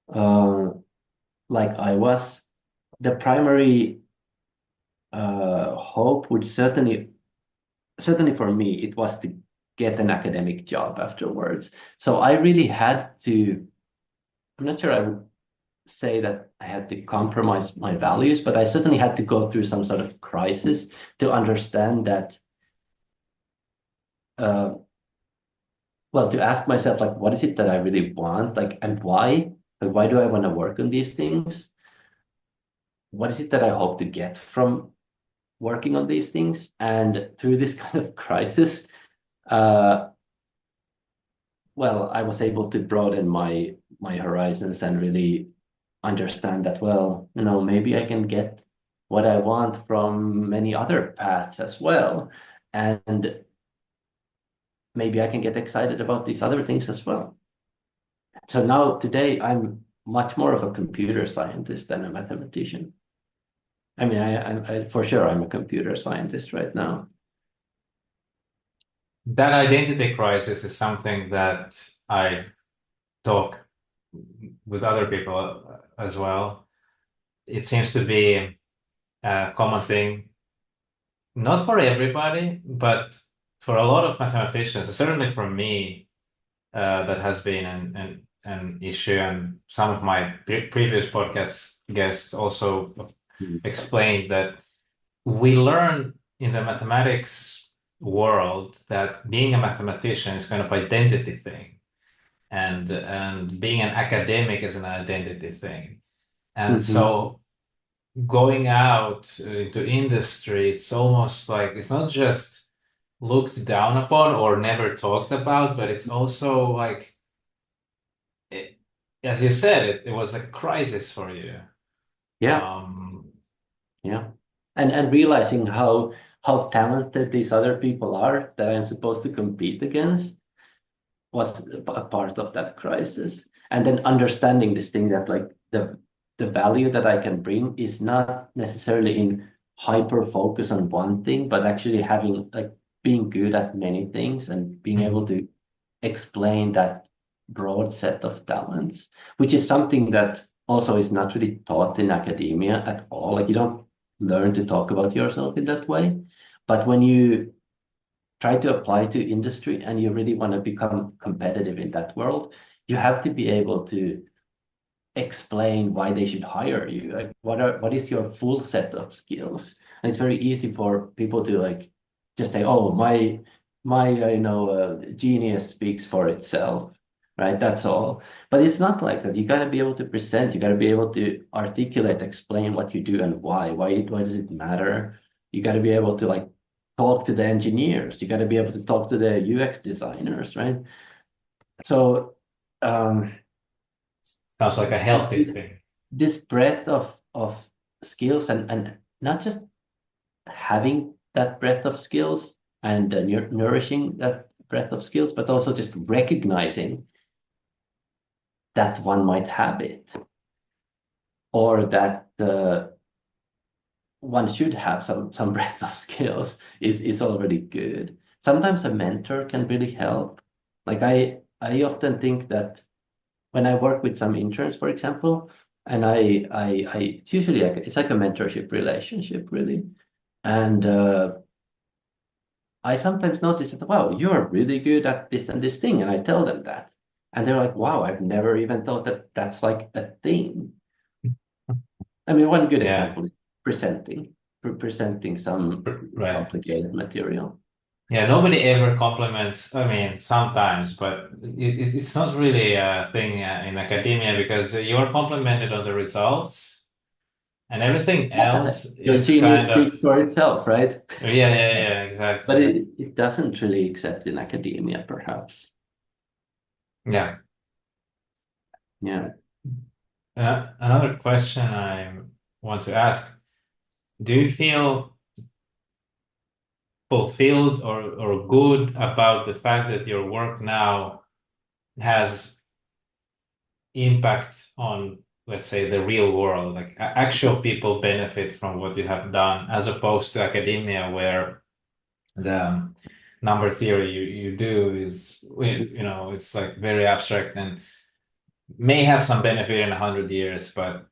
like I was, the primary hope would certainly for me, it was to get an academic job afterwards. So I really had to, I'm not sure I would say that I had to compromise my values, but I certainly had to go through some sort of crisis to understand that, well, to ask myself, like, what is it that I really want? Like, and why? Like, why do I want to work on these things? What is it that I hope to get from working on these things? And through this kind of crisis, uh, well, I was able to broaden my horizons and really understand that, well, maybe I can get what I want from many other paths as well. And maybe I can get excited about these other things as well. So now today I'm much more of a computer scientist than a mathematician. I mean, I for sure I'm a computer scientist right now. That identity crisis is something that I talk with other people as well. It seems to be a common thing, not for everybody, but for a lot of mathematicians, certainly for me, that has been an issue. And some of my previous podcast guests also explained that we learn in the mathematics world that being a mathematician is kind of identity thing. and being an academic is an identity thing. And Mm-hmm. so going out into industry, it's almost like it's not just looked down upon or never talked about, but it's also like, as you said, it was a crisis for you. Yeah, yeah. And realizing how talented these other people are that I'm supposed to compete against was a part of that crisis. And then understanding this thing that like the value that I can bring is not necessarily in hyper focus on one thing, but actually having like being good at many things and being able to explain that broad set of talents, which is something that also is not really taught in academia at all. Like you don't learn to talk about yourself in that way. But when you try to apply to industry and you really want to become competitive in that world, you have to be able to explain why they should hire you. Like what is your full set of skills? And it's very easy for people to like just say, oh, my genius speaks for itself, right? That's all. But it's not like that. You got to be able to present. You got to be able to articulate, explain what you do and why. Why does it matter? You got to be able to like talk to the engineers. You got to be able to talk to the UX designers, right? So Sounds like a healthy thing. this breadth of skills and not just having that breadth of skills and nourishing that breadth of skills, but also just recognizing that one might have it or that one should have some breadth of skills is already good. Sometimes a mentor can really help. Like I often think that when I work with some interns, for example, and it's usually like it's like a mentorship relationship, really. And I sometimes notice that, wow, you're really good at this and this thing, and I tell them that, and they're like, wow, I've never even thought that that's like a thing. I mean, one good example is presenting some Right. complicated material. Yeah, nobody ever compliments. I mean, sometimes, but it's not really a thing in academia because you're complimented on the results, and everything else Your is genius kind of speaks for itself, right? yeah, But exactly. it doesn't really exist in academia, perhaps. Yeah. Yeah. Another question I want to ask: do you feel fulfilled or good about the fact that your work now has impact on, let's say, the real world? Like actual people benefit from what you have done, as opposed to academia, where the number theory you do is, it's like very abstract and may have some benefit in 100 years, but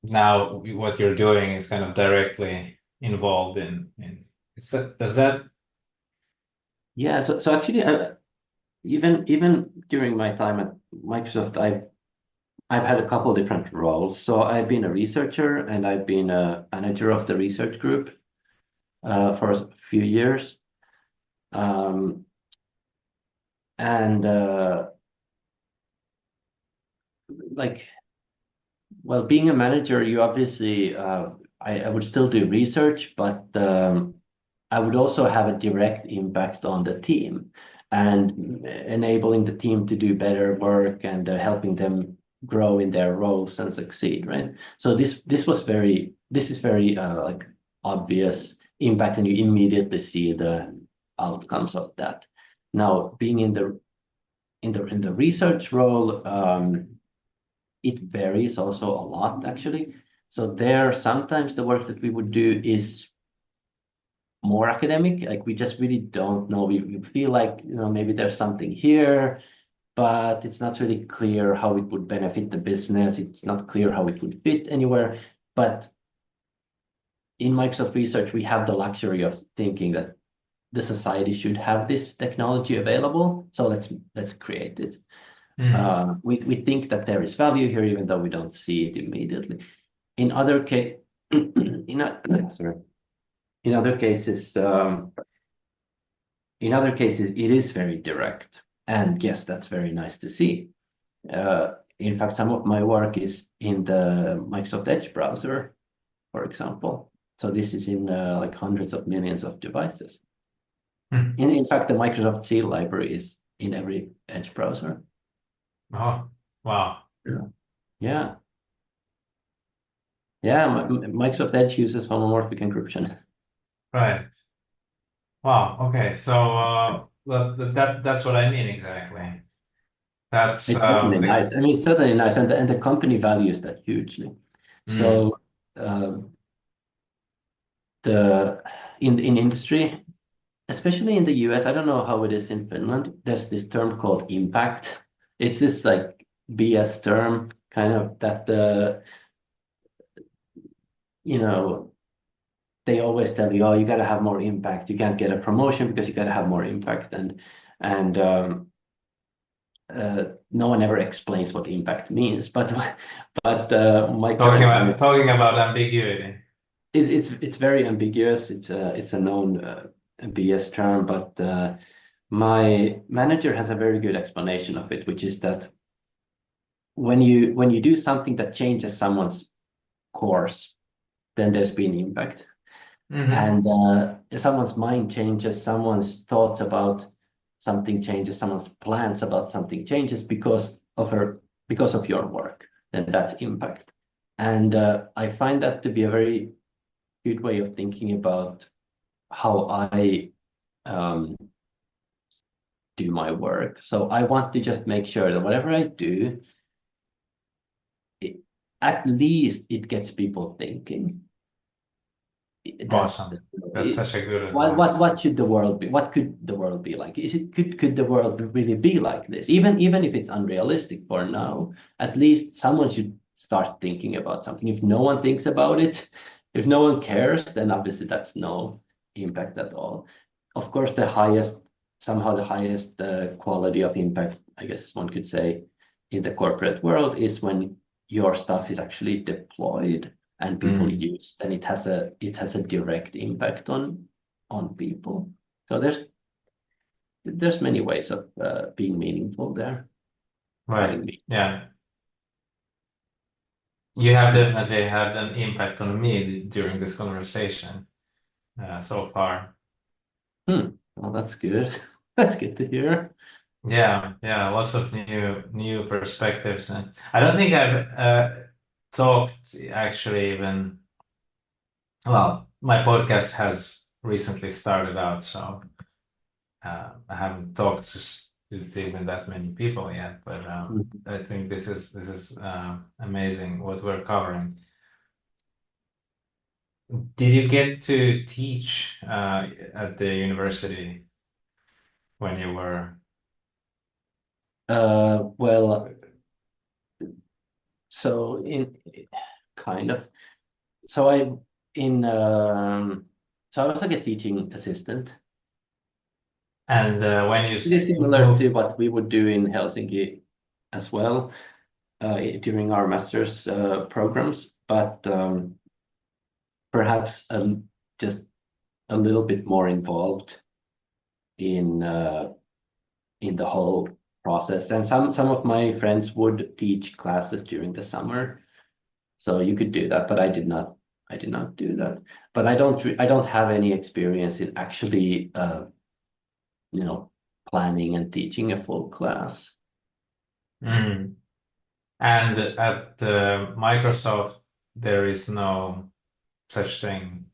now what you're doing is kind of directly involved in does that Yeah. So actually, even during my time at Microsoft, I've had a couple different roles. So I've been a researcher and I've been a manager of the research group for a few years. Um, and like, well, being a manager, you obviously, I would still do research, but I would also have a direct impact on the team and enabling the team to do better work and helping them grow in their roles and succeed, right? So this is very like obvious impact, and you immediately see the outcomes of that. Now, being in the research role, it varies also a lot, actually. So there, sometimes the work that we would do is more academic. Like we just really don't know. We feel like, maybe there's something here, but it's not really clear how it would benefit the business. It's not clear how it would fit anywhere. But in Microsoft Research, we have the luxury of thinking that the society should have this technology available. So let's create it. We think that there is value here, even though we don't see it immediately. In other case, sorry. In other cases, it is very direct. And yes, that's very nice to see. In fact, some of my work is in the Microsoft Edge browser, for example. So this is in like hundreds of millions of devices. Hmm. In fact, the Microsoft C library is in every Edge browser. Oh, wow. Yeah. Yeah, Microsoft Edge uses homomorphic encryption. Right. Wow. Okay. So, well, that's what I mean exactly. That's It's certainly the. nice. I mean, it's certainly nice, and the company values that hugely. Mm. So the in industry, especially in the US, I don't know how it is in Finland. There's this term called impact. It's this like BS term, kind of that you know they always tell you, oh, you got to have more impact. You can't get a promotion because you got to have more impact, and no one ever explains what impact means. But my Talking current about manager, talking about ambiguity. it's very ambiguous. It's a known BS term, but my manager has a very good explanation of it, which is that when you do something that changes someone's course, then there's been impact. Hmm. And if someone's mind changes, someone's thoughts about something changes, someone's plans about something changes because of your work, then that's impact. And I find that to be a very good way of thinking about how I um, do my work. So I want to just make sure that whatever I do, it, at least it gets people thinking. That's Awesome. That's such a good advice. what should the world be? What could the world be like? Could the world really be like this? Even if it's unrealistic for now, at least someone should start thinking about something. If no one thinks about it, if no one cares, then obviously that's no impact at all. Of course, somehow the highest quality of impact, I guess one could say, in the corporate world is when your stuff is actually deployed and people Mm. use, then it has a direct impact on people. So there's many ways of being meaningful there, Right. having me. Yeah. You have definitely had an impact on me during this conversation so far. Well, that's good. That's good to hear. Yeah, yeah, lots of new perspectives, and I don't think I've talked actually even. Well, my podcast has recently started out, so I haven't talked to even that many people yet. But Mhm. I think this is amazing what we're covering. Did you get to teach at the university when you were? Well, so in kind of, so I in so I was like a teaching assistant. And when you It is similar to moved, what we would do in Helsinki as well during our master's programs, but perhaps just a little bit more involved in in the whole process. And some of my friends would teach classes during the summer, so you could do that, but I did not. I did not do that. But I don't have any experience in actually you know planning and teaching a full class. mm, and at Microsoft, there is no such thing.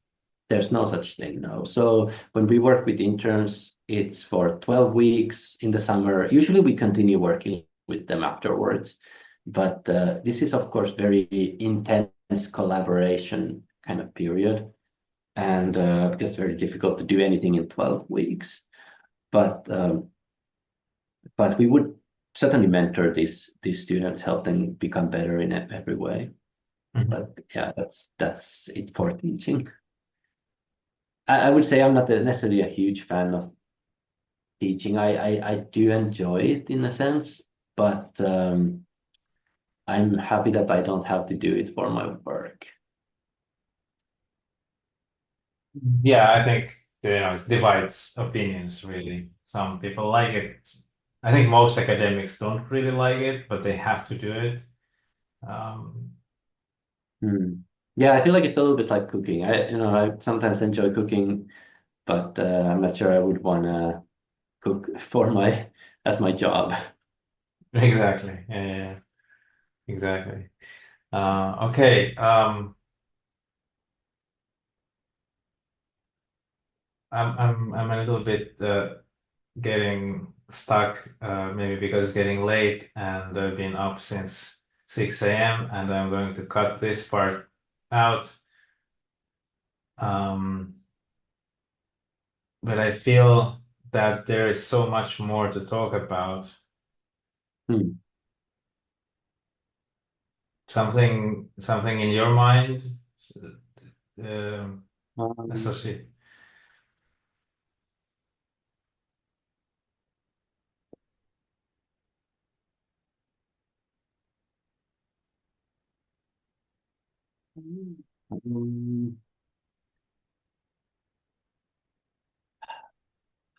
There's no such thing now. So when we work with interns, it's for 12 weeks in the summer. Usually we continue working with them afterwards. But this is, of course, very intense collaboration kind of period. And because it's very difficult to do anything in 12 weeks. But we would certainly mentor these students, help them become better in every way. Mhm. But yeah, that's it for teaching. I would say I'm not necessarily a huge fan of teaching. I do enjoy it in a sense, but I'm happy that I don't have to do it for my work. Yeah, I think it divides opinions really. Some people like it, I think most academics don't really like it, but they have to do it. Um, Yeah, I feel like it's a little bit like cooking. I sometimes enjoy cooking, but I'm not sure I would want to cook for as my job. exactly. Yeah, exactly. Okay. I'm a little bit getting stuck, maybe because it's getting late and I've been up since 6 a.m. and I'm going to cut this part out. But I feel that there is so much more to talk about. Hmm. Something in your mind, um, Um, associate. um,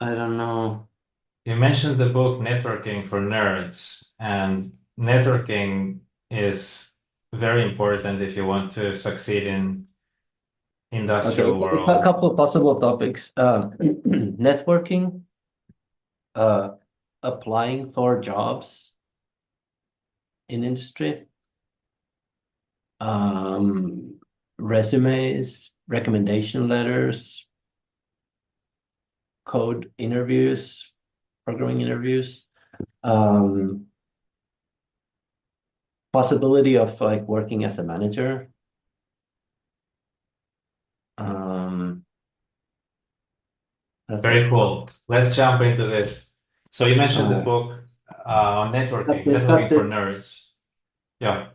I don't know. You mentioned the book Networking for Nerds, and networking is very important if you want to succeed in Okay, industrial a world. couple of possible topics. Networking, uh, applying for jobs in industry, um, resumes, recommendation letters, code interviews, programming interviews, um, possibility of like working as a manager. Um, that's Very like cool. Let's jump into this. So you mentioned the uh, book on got networking, this, got networking for this. nerds. Yeah.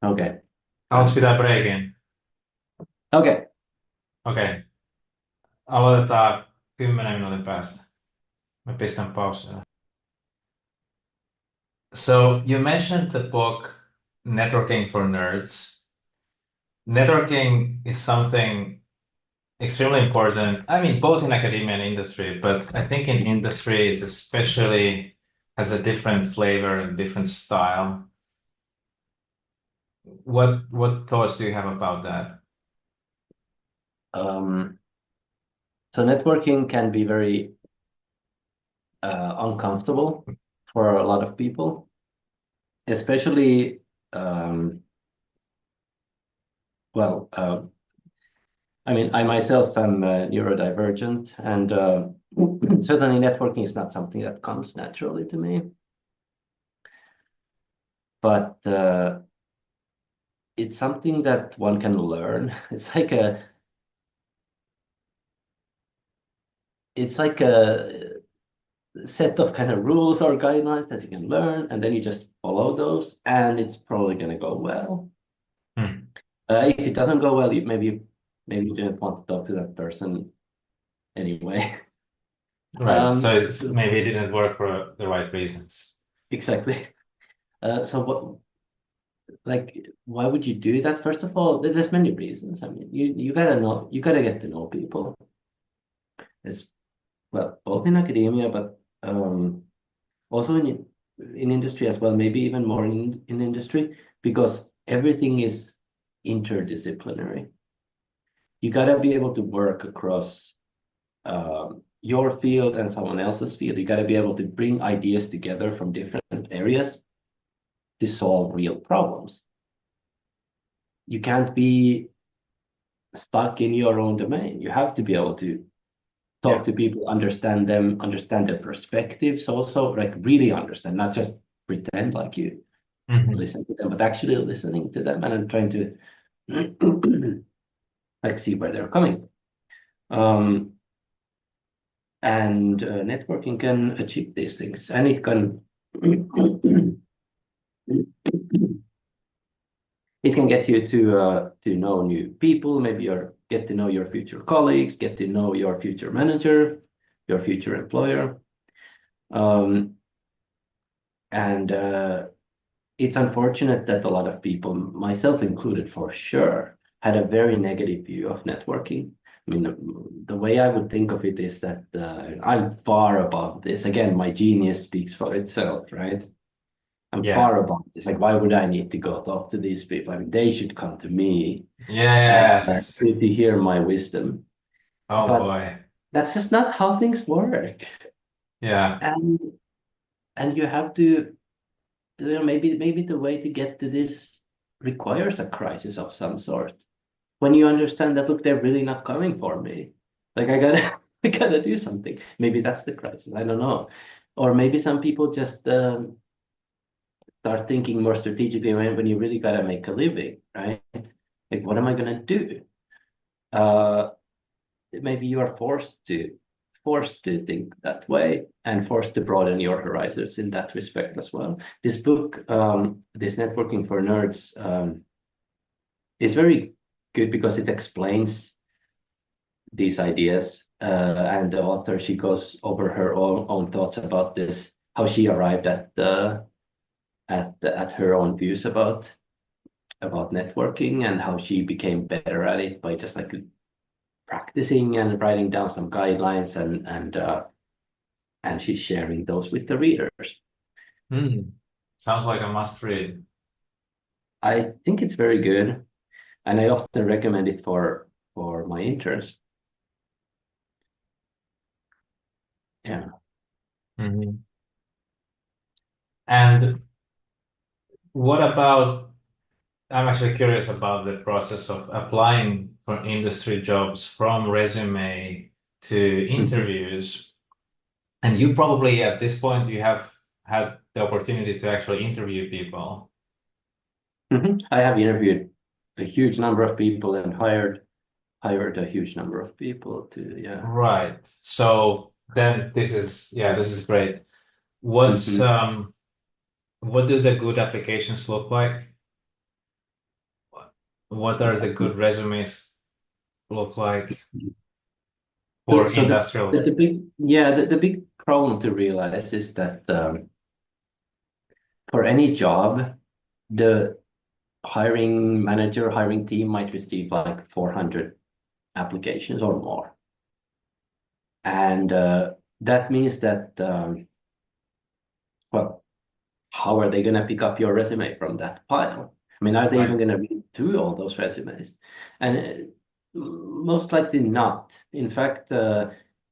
Okay. Aloitetaan breikin. Okay. Okei. Aloitetaan 10 minuutin päästä. Mä pistän pauselle. So you mentioned the book Networking for Nerds. Networking is something extremely important. I mean, both in academia and industry, but I think in industry is especially has a different flavor and different style. What thoughts do you have about that? Um, so networking can be very uncomfortable for a lot of people, especially well, I mean, I myself am neurodivergent, and certainly networking is not something that comes naturally to me. But it's something that one can learn. It's like a set of kind of rules or guidelines that you can learn, and then you just follow those, and it's probably going to go well. Hmm. If it doesn't go well, maybe you didn't want to talk to that person anyway. Right. So maybe it didn't work for the right reasons. Exactly. So why would you do that? First of all, there's many reasons. I mean, you gotta get to know people. It's well, both in academia, but also in industry as well. Maybe even more in industry, because everything is interdisciplinary. You gotta be able to work across your field and someone else's field. You gotta be able to bring ideas together from different areas to solve real problems. You can't be stuck in your own domain. You have to be able to talk Yeah. to people, understand them, understand their perspectives, also like really understand, not just pretend like you Mhm. listen to them, but actually listening to them and trying to like see where they're coming. And networking can achieve these things, and it can it can get you to know new people, maybe get to know your future colleagues, get to know your future manager, your future employer. And it's unfortunate that a lot of people, myself included for sure, had a very negative view of networking. I mean, the way I would think of it is that I'm far above this. Again, my genius speaks for itself, right? I'm Yeah. far above this. Like, why would I need to go talk to these people? I mean, they should come to me Yes. to hear my wisdom. Oh But boy. that's just not how things work. Yeah. And you have to, maybe the way to get to this requires a crisis of some sort. When you understand that, look, they're really not coming for me. Like I gotta, I gotta do something. Maybe that's the crisis. I don't know. Or maybe some people just start thinking more strategically when you really gotta make a living, right? Like, what am I gonna do? Uh, Maybe you are forced to think that way and forced to broaden your horizons in that respect as well. This book, this Networking for Nerds, is very good because it explains these ideas. And the author, she goes over her own thoughts about this, how she arrived at her own views about networking, and how she became better at it by just like practicing and writing down some guidelines, and she's sharing those with the readers. Sounds like a must read. I think it's very good, and I often recommend it for my interns. Yeah. And what about, I'm actually curious about the process of applying for industry jobs from resume to interviews. And you probably at this point you have had the opportunity to actually interview people. I have interviewed a huge number of people and hired a huge number of people to, yeah. Right. So then this is great. What's what do the good applications look like? What are the good resumes look like for So industrial? the big problem to realize is that for any job, the hiring manager, hiring team might receive like 400 applications or more. And that means that, well, how are they going to pick up your resume from that pile? I mean, are they even going to read through all those resumes? And most likely not. In fact,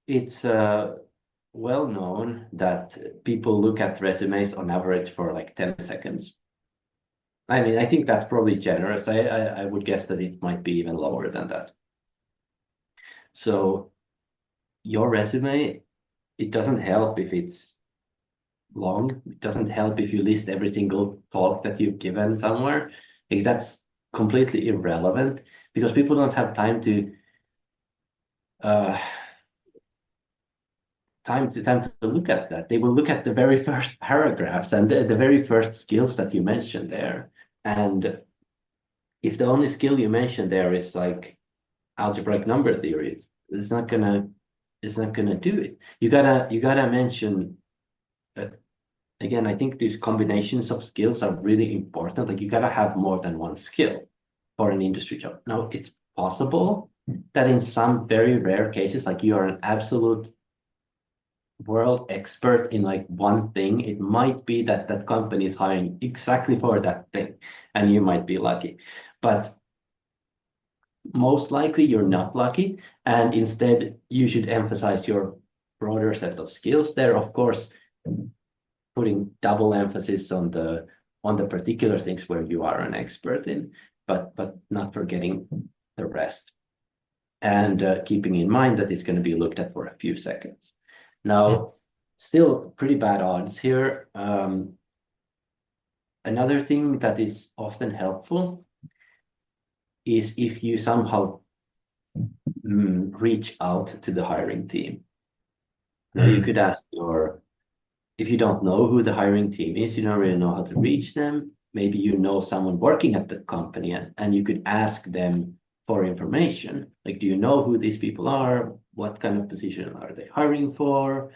it's well known that people look at resumes on average for like 10 seconds. I mean, I think that's probably generous. I would guess that it might be even lower than that. So your resume, it doesn't help if it's long. It doesn't help if you list every single talk that you've given somewhere. Like, that's completely irrelevant because people don't have time to look at that. They will look at the very first paragraphs and the very first skills that you mentioned there. And if the only skill you mentioned there is like algebraic number theory, it's not gonna do it. You gotta mention. Again, I think these combinations of skills are really important. Like, you gotta have more than one skill for an industry job. Now, it's possible that in some very rare cases, like you are an absolute world expert in like one thing, it might be that that company is hiring exactly for that thing, and you might be lucky. But most likely you're not lucky, and instead you should emphasize your broader set of skills there. Of course, putting double emphasis on the particular things where you are an expert in, but not forgetting the rest, and keeping in mind that it's going to be looked at for a few seconds. Now, still pretty bad odds here. Another thing that is often helpful is if you somehow reach out to the hiring team. Now, you could ask if you don't know who the hiring team is, you don't really know how to reach them. Maybe you know someone working at the company, and you could ask them for information. Like, do you know who these people are? What kind of position are they hiring for?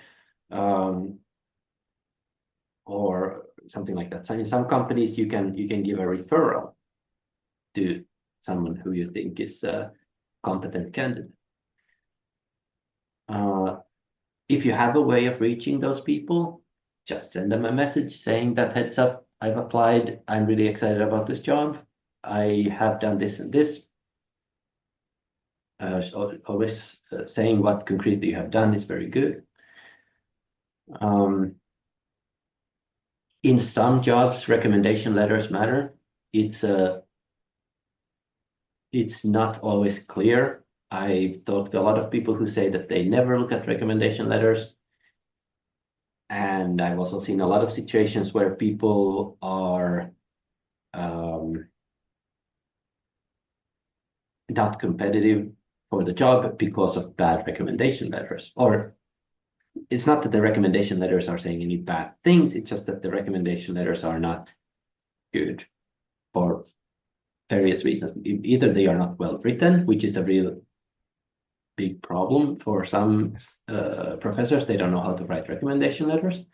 Or something like that. So in some companies, you can give a referral to someone who you think is a competent candidate. If you have a way of reaching those people, just send them a message saying that heads up, I've applied. I'm really excited about this job. I have done this and this. Always saying what concretely you have done is very good. In some jobs, recommendation letters matter. It's not always clear. I've talked to a lot of people who say that they never look at recommendation letters. And I've also seen a lot of situations where people are not competitive for the job because of bad recommendation letters. Or it's not that the recommendation letters are saying any bad things, it's just that the recommendation letters are not good for various reasons. Either they are not well written, which is a real big problem for some professors. They don't know how to write recommendation letters.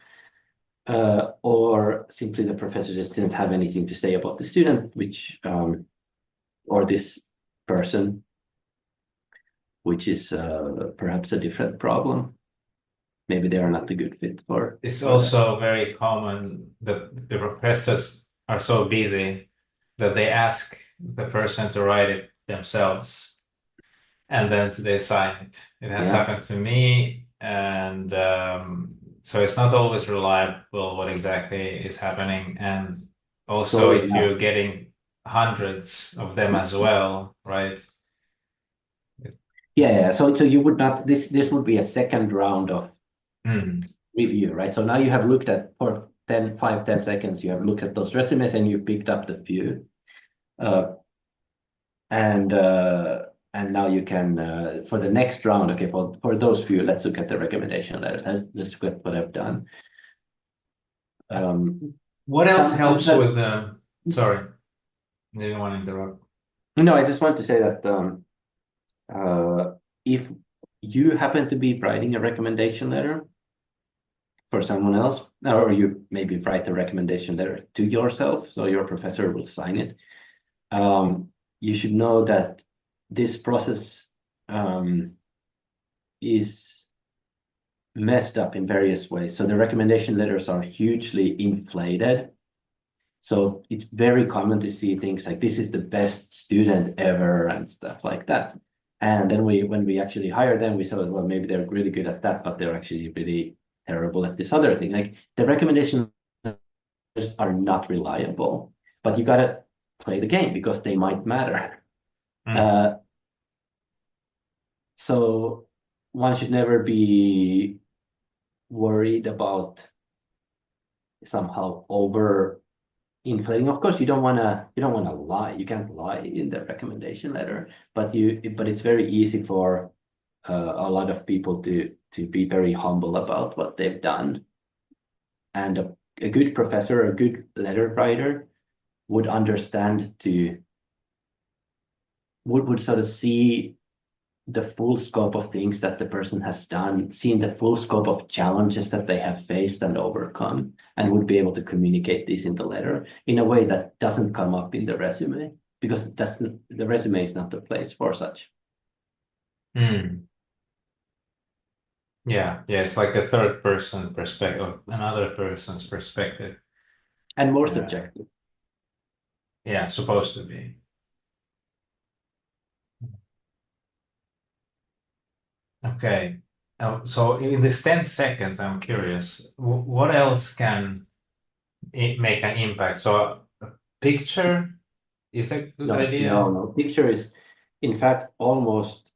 Or simply the professor just didn't have anything to say about the student, which or this person, which is perhaps a different problem. Maybe they are not a good fit for. It's also very common that the professors are so busy that they ask the person to write it themselves, and then they sign it. It has happened to me, and so it's not always reliable what exactly is happening. And also, if you're getting hundreds of them as well, right? Yeah. So you would not, this would be a second round of review, right? So now you have looked at, for 5-10 seconds, you have looked at those resumes and you picked up the few. And now you can, for the next round, okay, for those few, let's look at the recommendation letters. Let's look at what I've done. What else helps with the, sorry, I didn't want to interrupt. No, I just want to say that if you happen to be writing a recommendation letter for someone else, or you maybe write a recommendation letter to yourself, so your professor will sign it, you should know that this process is messed up in various ways. So the recommendation letters are hugely inflated. So it's very common to see things like, this is the best student ever and stuff like that. And then when we actually hire them, we saw, well, maybe they're really good at that, but they're actually really terrible at this other thing. Like the recommendation letters are not reliable, but you got to play the game because they might matter. So one should never be worried about somehow over inflating. Of course, you don't want to lie. You can't lie in the recommendation letter, but it's very easy for a lot of people to be very humble about what they've done. And a good professor, a good letter writer would understand would sort of see the full scope of things that the person has done, seen the full scope of challenges that they have faced and overcome, and would be able to communicate this in the letter in a way that doesn't come up in the resume, because the resume is not the place for such. Yeah, it's like a third person perspective, another person's perspective. And more subjective. Yeah, supposed to be. Okay. So in this 10 seconds, I'm curious, what else can make an impact? So a picture is a good idea? No. Picture is, in fact, almost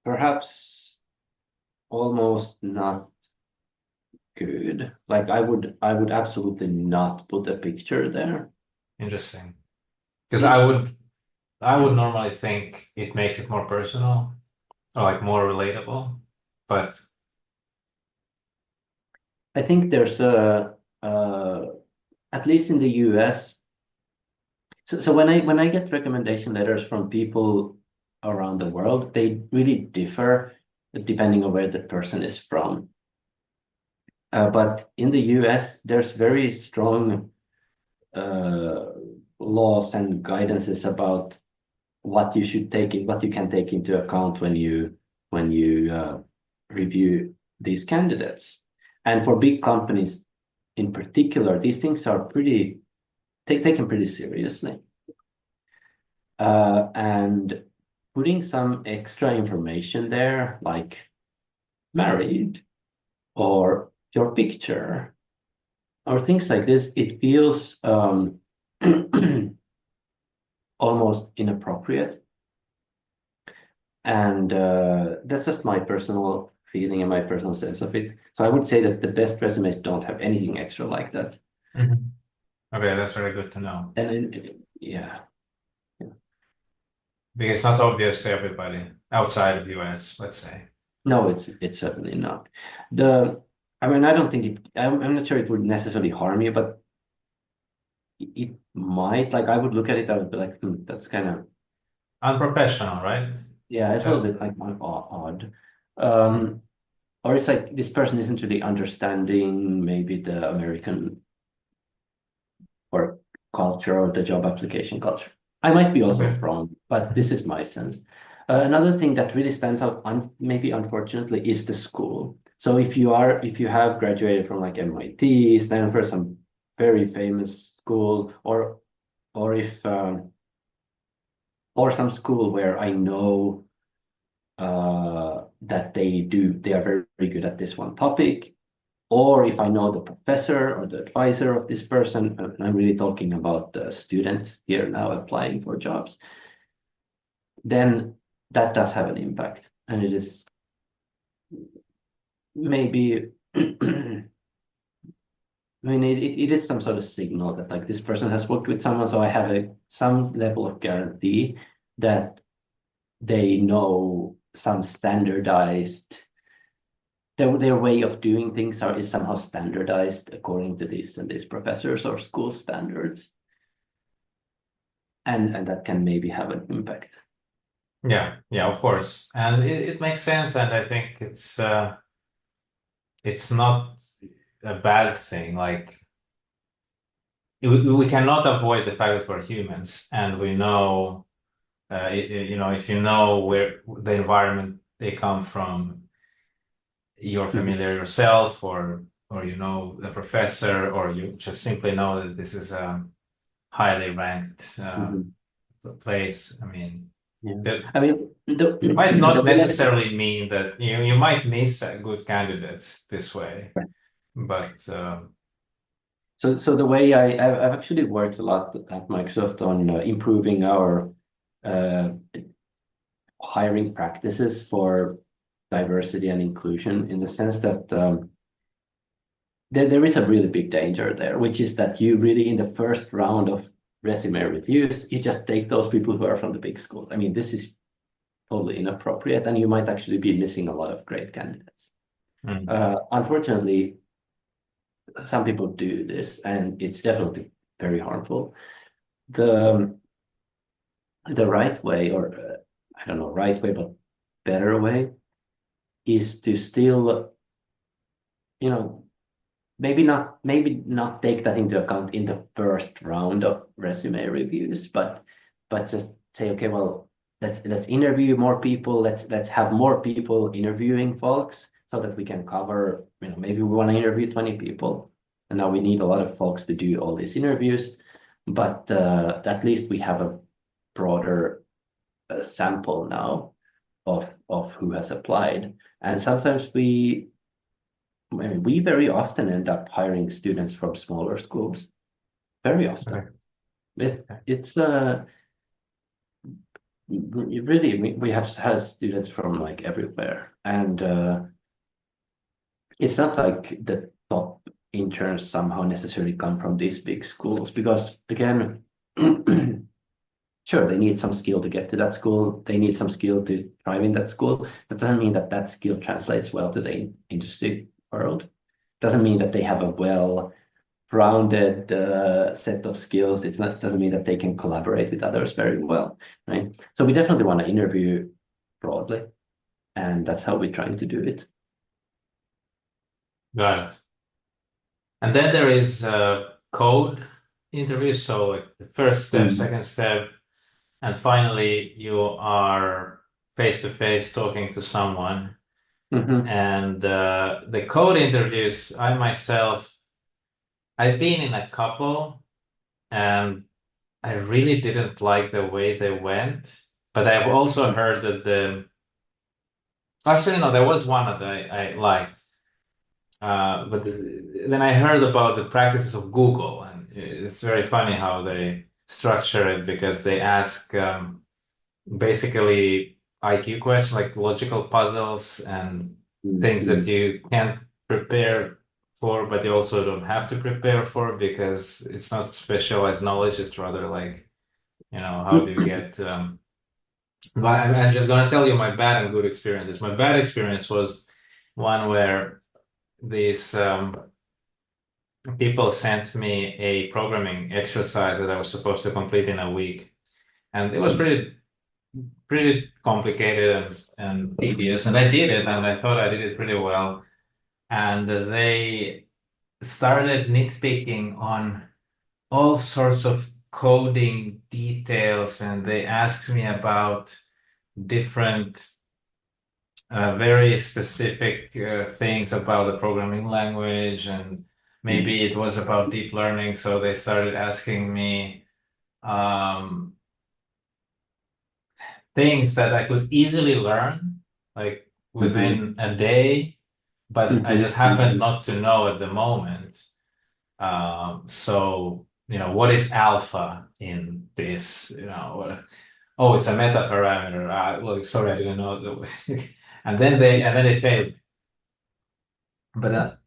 perhaps almost not good. Like I would absolutely not put a picture there. Interesting. Because I would normally think it makes it more personal or like more relatable, but I think there's at least in the US. So when I get recommendation letters from people around the world, they really differ depending on where the person is from. But in the US, there's very strong laws and guidances about what you should take in, what you can take into account when you review these candidates. And for big companies in particular, these things are taken pretty seriously. And putting some extra information there, like married or your picture or things like this, it feels almost inappropriate. And that's just my personal feeling and my personal sense of it. So I would say that the best resumes don't have anything extra like that. Mhm. Okay, that's very good to know. And yeah. Because it's not obvious to everybody outside of US, let's say. No, it's certainly not. I mean, I don't think it. I'm not sure it would necessarily harm you, but it might. Like, I would look at it, I would be like, that's kind of Unprofessional, right? yeah, it's a little bit like odd. Or it's like this person isn't really understanding maybe the American work culture or the job application culture. I might be also Okay. wrong, but this is my sense. Another thing that really stands out, maybe unfortunately, is the school. So if you have graduated from like MIT, Stanford, some very famous school, or if or some school where I know that they are very, very good at this one topic, or if I know the professor or the advisor of this person, and I'm really talking about the students here now applying for jobs, then that does have an impact. And it is maybe, I mean, it is some sort of signal that like this person has worked with someone, so I have some level of guarantee that they know some standardized, their way of doing things is somehow standardized according to this and these professors or school standards. And that can maybe have an impact. Yeah, of course. And it makes sense, and I think it's not a bad thing. Like we cannot avoid the fact that we're humans, and we know, if you know where the environment they come from, you're familiar yourself, or you know the professor, or you just simply know that this is a highly ranked place. I mean, Yeah. I mean, it might not necessarily mean that you might miss a good candidate this way, but so the way I've actually worked a lot at Microsoft on improving our hiring practices for diversity and inclusion, in the sense that there is a really big danger there, which is that you really, in the first round of resume reviews, you just take those people who are from the big schools. I mean, this is totally inappropriate, and you might actually be missing a lot of great candidates. Unfortunately, some people do this, and it's definitely very harmful. The right way, or I don't know, right way, but better way, is to still, maybe not take that into account in the first round of resume reviews, but just say, okay, well, let's interview more people. Let's have more people interviewing folks so that we can cover, maybe we want to interview 20 people, and now we need a lot of folks to do all these interviews, but at least we have a broader sample now of who has applied. And sometimes we very often end up hiring students from smaller schools. Very often. Okay. It's really, we have had students from like everywhere, and it's not like the top interns somehow necessarily come from these big schools, because again, sure, they need some skill to get to that school. They need some skill to thrive in that school. That doesn't mean that that skill translates well to the industry world. Doesn't mean that they have a well-rounded set of skills. Doesn't mean that they can collaborate with others very well, right? So we definitely want to interview broadly, and that's how we're trying to do it. Got it. And then there is code interviews. So like the first step, second step, and finally you are face to face talking to someone. And the code interviews, I've been in a couple, and I really didn't like the way they went. But I've also heard that actually, no, there was one that I liked. But then I heard about the practices of Google, and it's very funny how they structure it, because they ask basically IQ questions, like logical puzzles and things that you can't prepare for, but you also don't have to prepare for, because it's not specialized knowledge. It's rather like, how do you get... But I'm just going to tell you my bad and good experiences. My bad experience was one where these people sent me a programming exercise that I was supposed to complete in a week, and it was pretty complicated and tedious, and I did it, and I thought I did it pretty well. And they started nitpicking on all sorts of coding details, and they asked me about different very specific things about the programming language, and maybe it was about deep learning, so they started asking me things that I could easily learn, like within a day, but I just happened not to know at the moment. So, what is alpha in this? Oh, it's a meta parameter. Well, sorry, I didn't know. And then they failed. But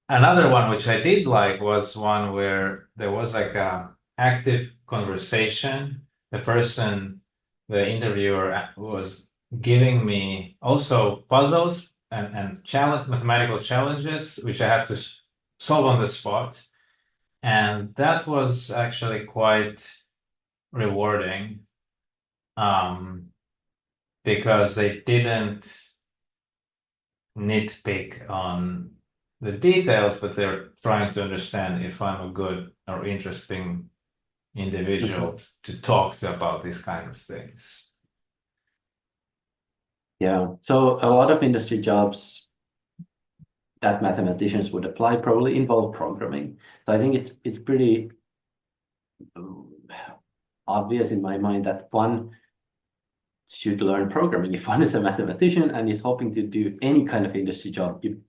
another one which I did like was one where there was like a active conversation. The interviewer, was giving me also puzzles and mathematical challenges, which I had to solve on the spot. And that was actually quite rewarding, because they didn't nitpick on the details, but they're trying to understand if I'm a good or interesting individual to talk to about these kind of things. Yeah, so a lot of industry jobs that mathematicians would apply probably involve programming. So I think it's pretty obvious in my mind that one should learn programming. If one is a mathematician and is hoping to do any kind of industry job, you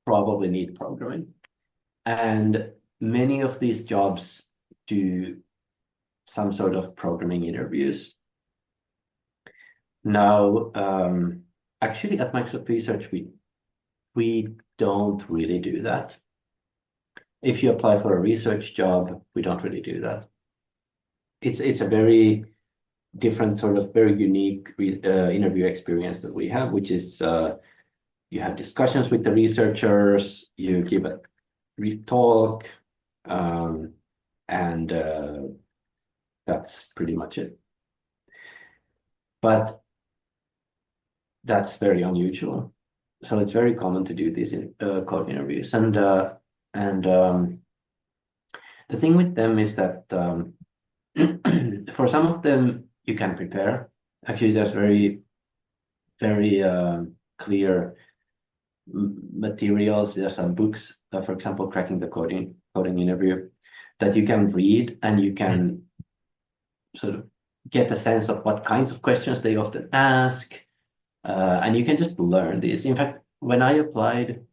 probably need programming. And many of these jobs do some sort of programming interviews. Now, actually at Microsoft Research, we don't really do that. If you apply for a research job, we don't really do that. It's a very different sort of very unique interview experience that we have, which is you have discussions with the researchers, you give a talk, and that's pretty much it. But that's very unusual. So it's very common to do these code interviews, and the thing with them is that for some of them you can prepare. Actually, there's very clear materials. There's some books, for example, cracking the coding interview, that you can read, and you can sort of get a sense of what kinds of questions they often ask, and you can just learn this. In fact, when I applied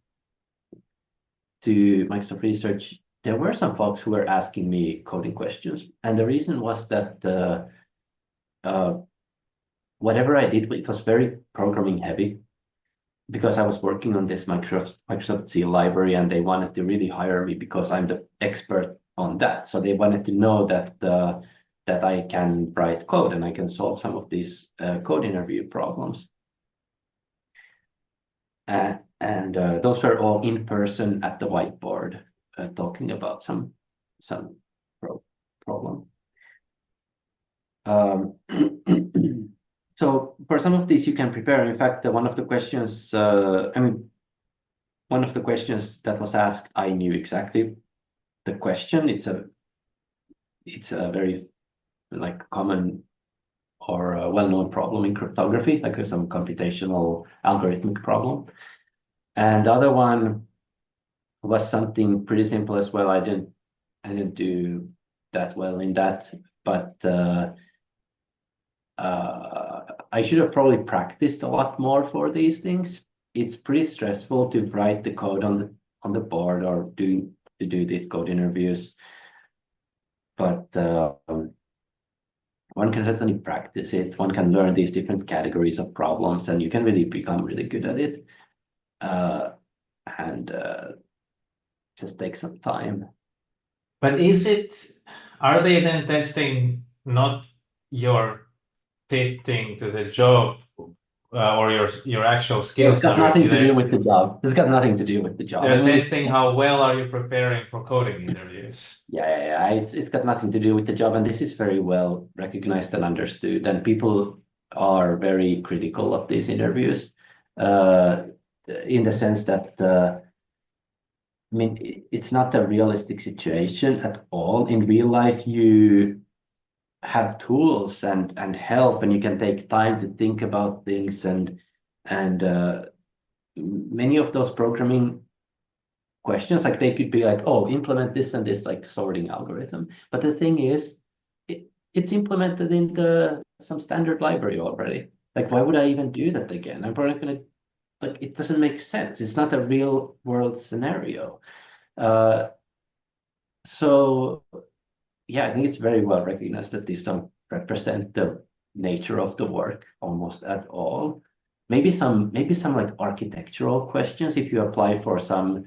to Microsoft Research, there were some folks who were asking me coding questions, and the reason was that whatever I did, it was very programming heavy, because I was working on this Microsoft C library, and they wanted to really hire me because I'm the expert on that. So they wanted to know that that I can write code and I can solve some of these code interview problems. And those were all in person at the whiteboard, talking about some problem. So for some of these you can prepare. In fact, one of the questions, one of the questions that was asked, I knew exactly the question. It's a very common or a well-known problem in cryptography, like some computational algorithmic problem. And the other one was something pretty simple as well. I didn't do that well in that, but I should have probably practiced a lot more for these things. It's pretty stressful to write the code on the board or to do these code interviews, but one can certainly practice it. One can learn these different categories of problems, and you can really become really good at it. And just take some time. But are they then testing not your fitting to the job or your actual skills? It's got nothing to do with the job. It's got nothing to do with the job. They're testing how well are you preparing for coding interviews. Yeah. It's got nothing to do with the job, and this is very well recognized and understood. And people are very critical of these interviews, in the sense that I mean, it's not a realistic situation at all. In real life, you have tools and help, and you can take time to think about things, and many of those programming questions, like they could be like, oh, implement this and this like sorting algorithm. But the thing is, it's implemented into some standard library already. Like, why would I even do that again? I'm probably gonna, like, it doesn't make sense. It's not a real world scenario. So yeah, I think it's very well recognized that these don't represent the nature of the work almost at all. Maybe some like architectural questions if you apply for some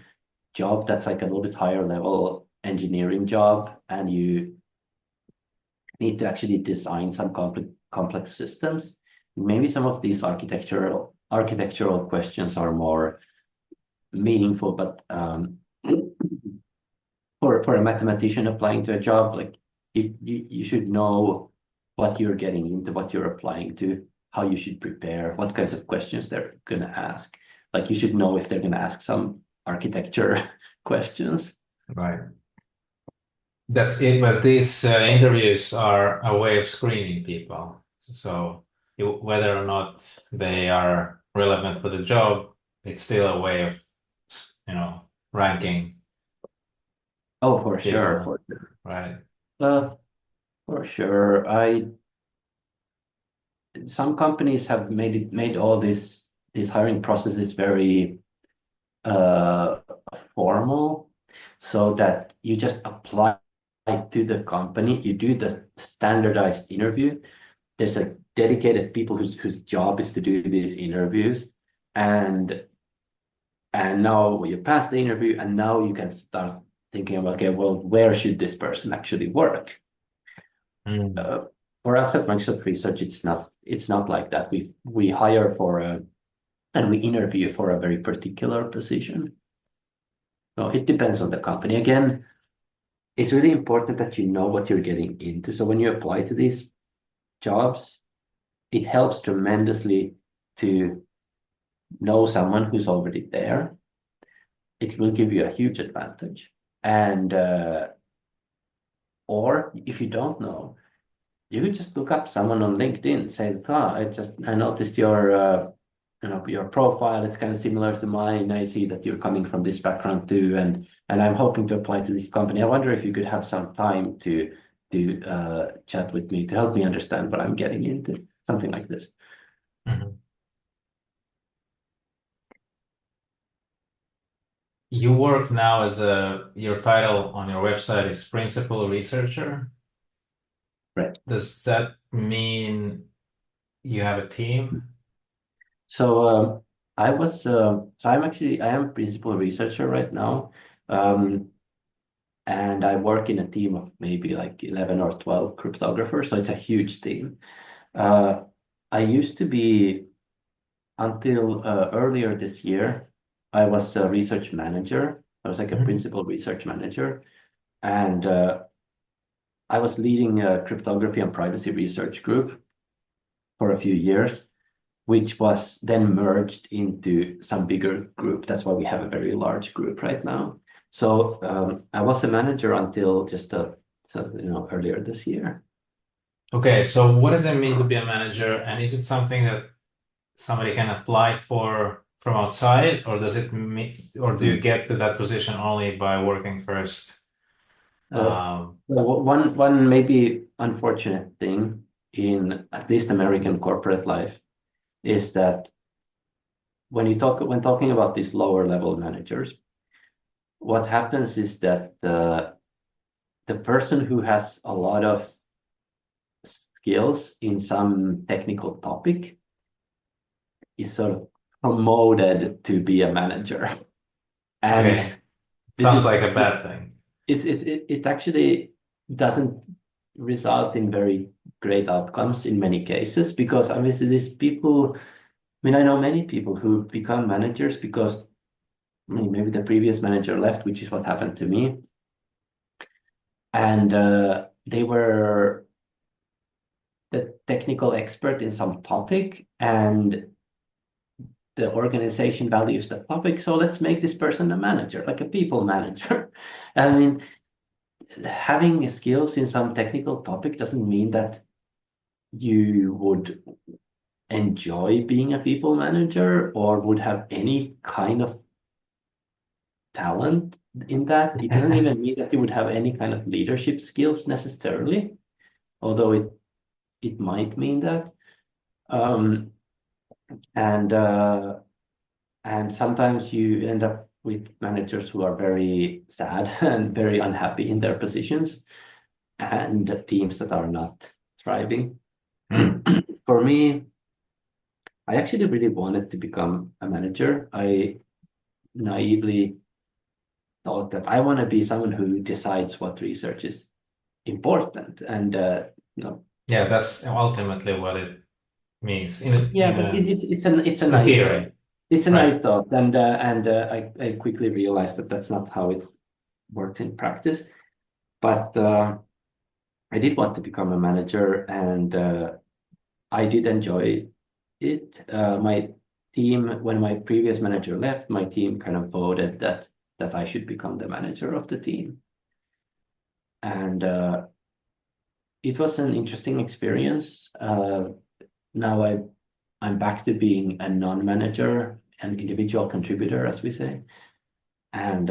job that's like a little bit higher level engineering job, and you need to actually design some complex systems. Maybe some of these architectural questions are more meaningful, but for a mathematician applying to a job, like you should know what you're getting into, what you're applying to, how you should prepare, what kinds of questions they're going to ask. Like, you should know if they're going to ask some architecture questions. Right. That's it. But these interviews are a way of screening people. So whether or not they are relevant for the job, it's still a way of, ranking. Oh, for sure. people. Right. For sure. Some companies have made all these hiring processes very formal, so that you just apply to the company, you do the standardized interview. There's a dedicated people whose job is to do these interviews, and now you pass the interview, and now you can start thinking about, okay, well, where should this person actually work? For us at Microsoft Research, it's not like that. We hire and we interview for a very particular position. So it depends on the company. Again, it's really important that you know what you're getting into. So when you apply to these jobs, it helps tremendously to know someone who's already there. It will give you a huge advantage. And or if you don't know, you could just look up someone on LinkedIn, say, I noticed your your profile, it's kind of similar to mine. I see that you're coming from this background too, and I'm hoping to apply to this company. I wonder if you could have some time to chat with me to help me understand what I'm getting into, something like this. Mhm. You work now as your title on your website is principal researcher. Right. Does that mean you have a team? So I am principal researcher right now, and I work in a team of maybe like 11 or 12 cryptographers. So it's a huge team. I used to be, until earlier this year, I was a research manager. I was like a principal research manager, and I was leading a cryptography and privacy research group for a few years, which was then merged into some bigger group. That's why we have a very large group right now. So I was a manager until just earlier this year. Okay, so what does it mean to be a manager, and is it something that somebody can apply for from outside, or does it mean, or do you get to that position only by working first? One maybe unfortunate thing in at least American corporate life is that when talking about these lower level managers, what happens is that the person who has a lot of skills in some technical topic is sort of promoted to be a manager. And Okay, this sounds is like a bad thing. it actually doesn't result in very great outcomes in many cases, because obviously these people, I mean, I know many people who become managers because maybe the previous manager left, which is what happened to me. And they were the technical expert in some topic, and the organization values that topic. So let's make this person a manager, like a people manager. I mean, having skills in some technical topic doesn't mean that you would enjoy being a people manager or would have any kind of talent in that. It doesn't even mean that you would have any kind of leadership skills necessarily, although it might mean that. Um, and sometimes you end up with managers who are very sad and very unhappy in their positions, and teams that are not thriving. For me, I actually really wanted to become a manager. I naively thought that I want to be someone who decides what research is important, and Yeah, that's ultimately what it means but it's a in naive theory, thought. It's a right? naive thought, and I quickly realized that that's not how it works in practice. But I did want to become a manager, and I did enjoy it. My team, when my previous manager left, my team kind of voted that I should become the manager of the team, and it was an interesting experience. Now I'm back to being a non-manager, an individual contributor, as we say, and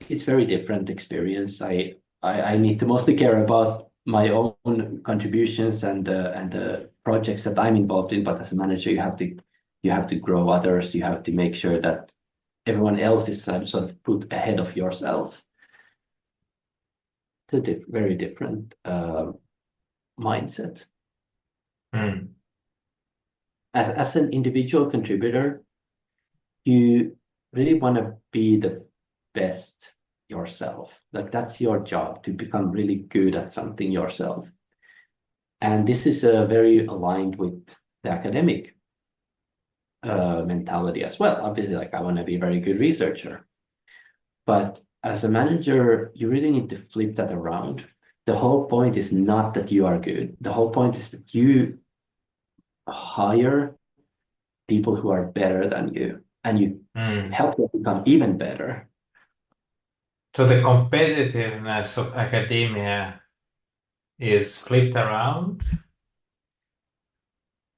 it's very different experience. I need to mostly care about my own contributions and the projects that I'm involved in. But as a manager, you have to grow others. You have to make sure that everyone else is sort of put ahead of yourself. It's a very different mindset. As an individual contributor, you really want to be the best yourself. Like that's your job, to become really good at something yourself. And this is very aligned with the academic mentality as well. Obviously, like I want to be a very good researcher. But as a manager, you really need to flip that around. The whole point is not that you are good. The whole point is that you hire people who are better than you, and you help them become even better. So the competitiveness of academia is flipped around.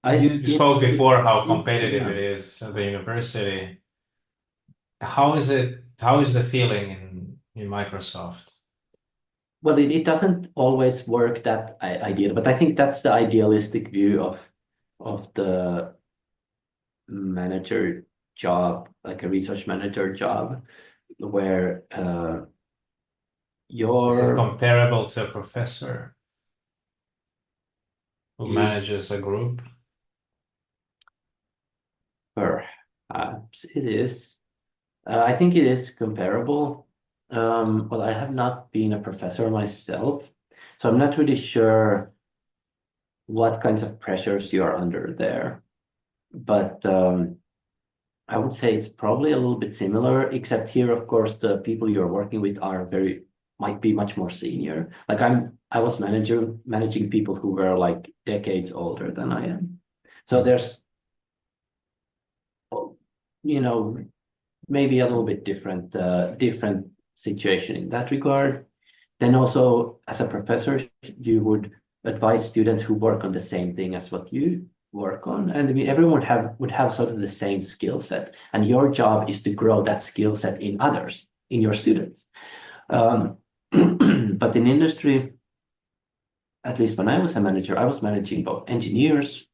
You spoke before how competitive it is at the university. How is it? How is the feeling in Microsoft? Well, it doesn't always work that ideal, but I think that's the idealistic view of the manager job, like a research manager job, where Is it comparable to a professor who manages a group? Perhaps it is. I think it is comparable. Well, I have not been a professor myself, so I'm not really sure what kinds of pressures you are under there. But I would say it's probably a little bit similar, except here, of course, the people you're working with might be much more senior. Like I was managing people who were like decades older than I am. So there's, maybe a little bit different situation in that regard. then also as a professor, you would advise students who work on the same thing as what you work on, and I mean, everyone would have sort of the same skill set, and your job is to grow that skill set in others, in your students. But in industry, at least when I was a manager, I was managing both engineers,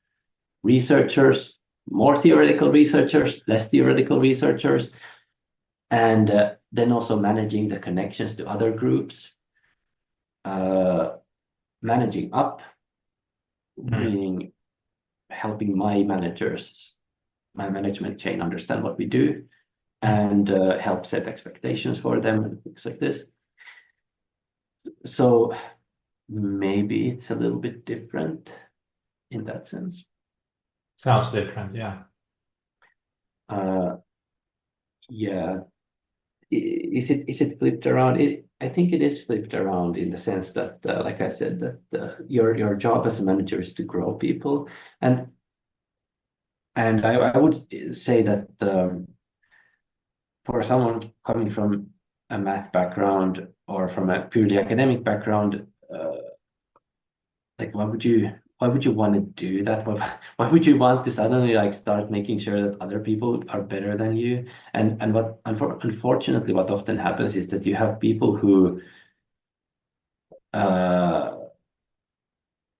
researchers, more theoretical researchers, less theoretical researchers, and then also managing the connections to other groups, managing up, meaning helping my management chain understand what we do, and help set expectations for them and things like this. So maybe it's a little bit different in that sense. Sounds different, yeah. Yeah. Is it flipped around? I think it is flipped around in the sense that, like I said, that your job as a manager is to grow people, and I would say that for someone coming from a math background or from a purely academic background, like why would you want to do that? Why would you want to suddenly like start making sure that other people are better than you? And what unfortunately what often happens is that you have people who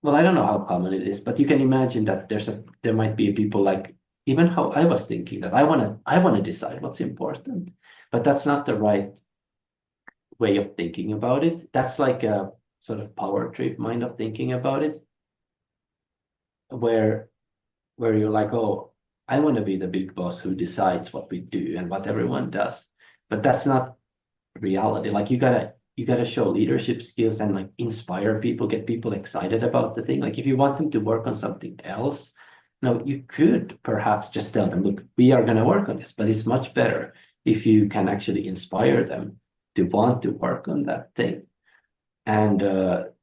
well, I don't know how common it is, but you can imagine that there might be people like, even how I was thinking, that I want to decide what's important, but that's not the right way of thinking about it. That's like a sort of power trip mind of thinking about it, where you're like, oh, I want to be the big boss who decides what we do and what everyone does. But that's not reality. Like you gotta show leadership skills and like inspire people, get people excited about the thing. Like if you want them to work on something else, no, you could perhaps just tell them, look, we are gonna work on this, but it's much better if you can actually inspire them to want to work on that thing. And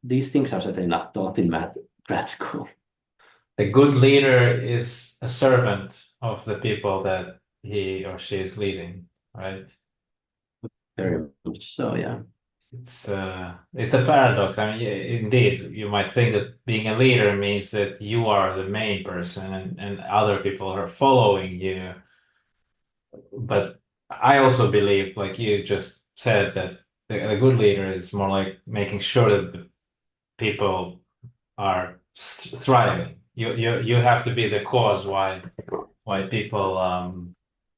these things are certainly not taught in math grad school. A good leader is a servant of the people that he or she is leading, right? Very much so, yeah. It's a paradox. I mean, yeah, indeed, you might think that being a leader means that you are the main person and other people are following you. But I also believe, like you just said, that the good leader is more like making sure that the people are thriving. You have to be the cause why people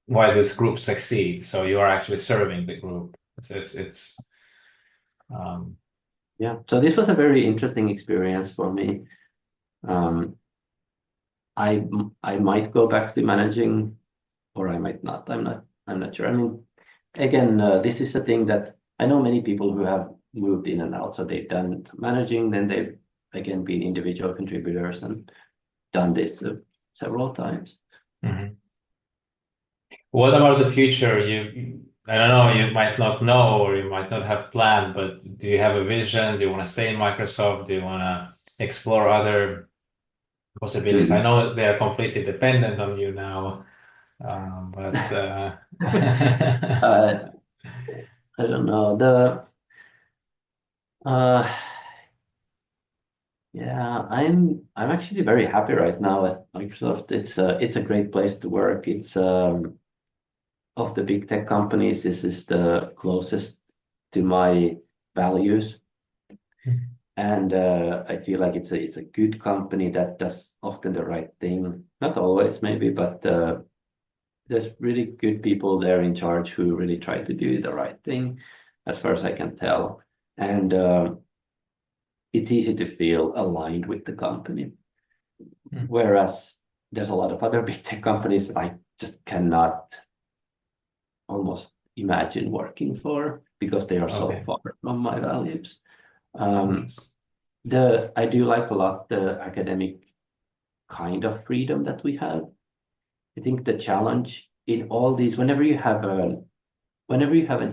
why this group succeeds. So you are actually serving the group. It's Yeah. So this was a very interesting experience for me. I might go back to managing, or I might not. I'm not sure. I mean, again, this is a thing that I know many people who have moved in and out. So they've done managing, then they've again been individual contributors and done this several times. Mhm. What about the future? I don't know, you might not know or you might not have planned, but do you have a vision? Do you want to stay in Microsoft? Do you want to explore other possibilities? I know they are completely dependent on you now, but I don't know. Yeah, I'm actually very happy right now at Microsoft. It's a great place to work. It's of the big tech companies, this is the closest to my values. And I feel like it's a good company that does often the right thing. Not always, maybe, but there's really good people there in charge who really try to do the right thing, as far as I can tell. And it's easy to feel aligned with the company. Whereas there's a lot of other big tech companies I just cannot almost imagine working for because they are so far from my values. I do like a lot the academic kind of freedom that we have. I think the challenge in all these, whenever you have an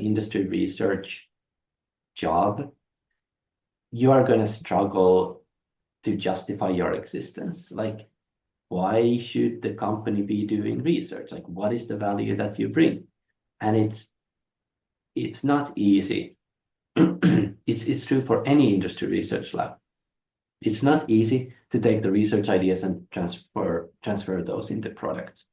industry research job, you are going to struggle to justify your existence. Like, why should the company be doing research? Like, what is the value that you bring? And it's not easy it's true for any industry research lab. It's not easy to take the research ideas and transfer those into products.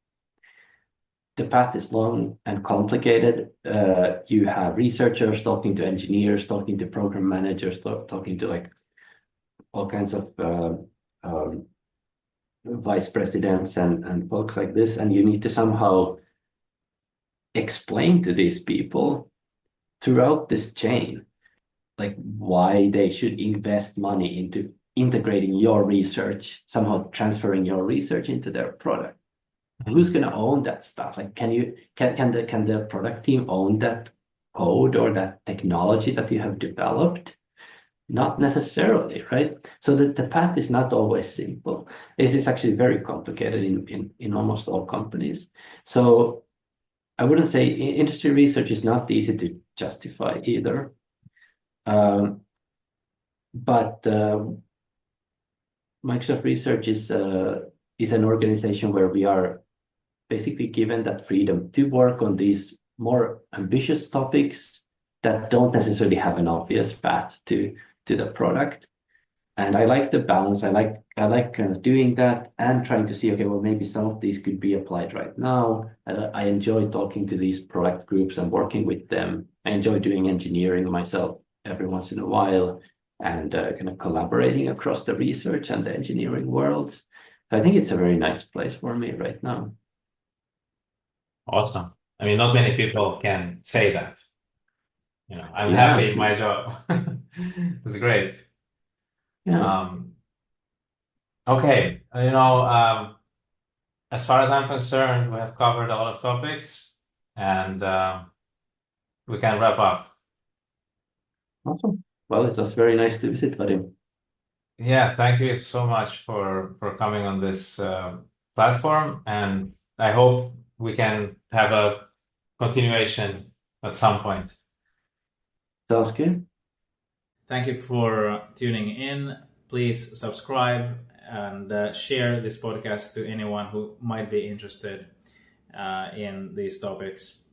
The path is long and complicated. You have researchers talking to engineers, talking to program managers, talking to like all kinds of vice presidents and folks like this, and you need to somehow explain to these people throughout this chain, like why they should invest money into integrating your research, somehow transferring your research into their product. Who's going to own that stuff? Like, can the product team own that code or that technology that you have developed? Not necessarily, right? So the path is not always simple. It is actually very complicated in almost all companies. So I wouldn't say industry research is not easy to justify either. But Microsoft Research is an organization where we are basically given that freedom to work on these more ambitious topics that don't necessarily have an obvious path to the product. And I like the balance. I like kind of doing that and trying to see, okay, well, maybe some of these could be applied right now. I enjoy talking to these product groups and working with them. I enjoy doing engineering myself every once in a while and kind of collaborating across the research and the engineering worlds. So I think it's a very nice place for me right now. Awesome. I mean, not many people can say that. I'm happy in my job. It's great. Yeah. Okay. As far as I'm concerned, we have covered a lot of topics, and we can wrap up. Awesome. Well, it was very nice to visit, Vadim. Yeah, thank you so much for coming on this platform, and I hope we can have a continuation at some point. Sounds good. Thank you for tuning in. Please subscribe and share this podcast to anyone who might be interested in these topics.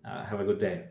Have a good day.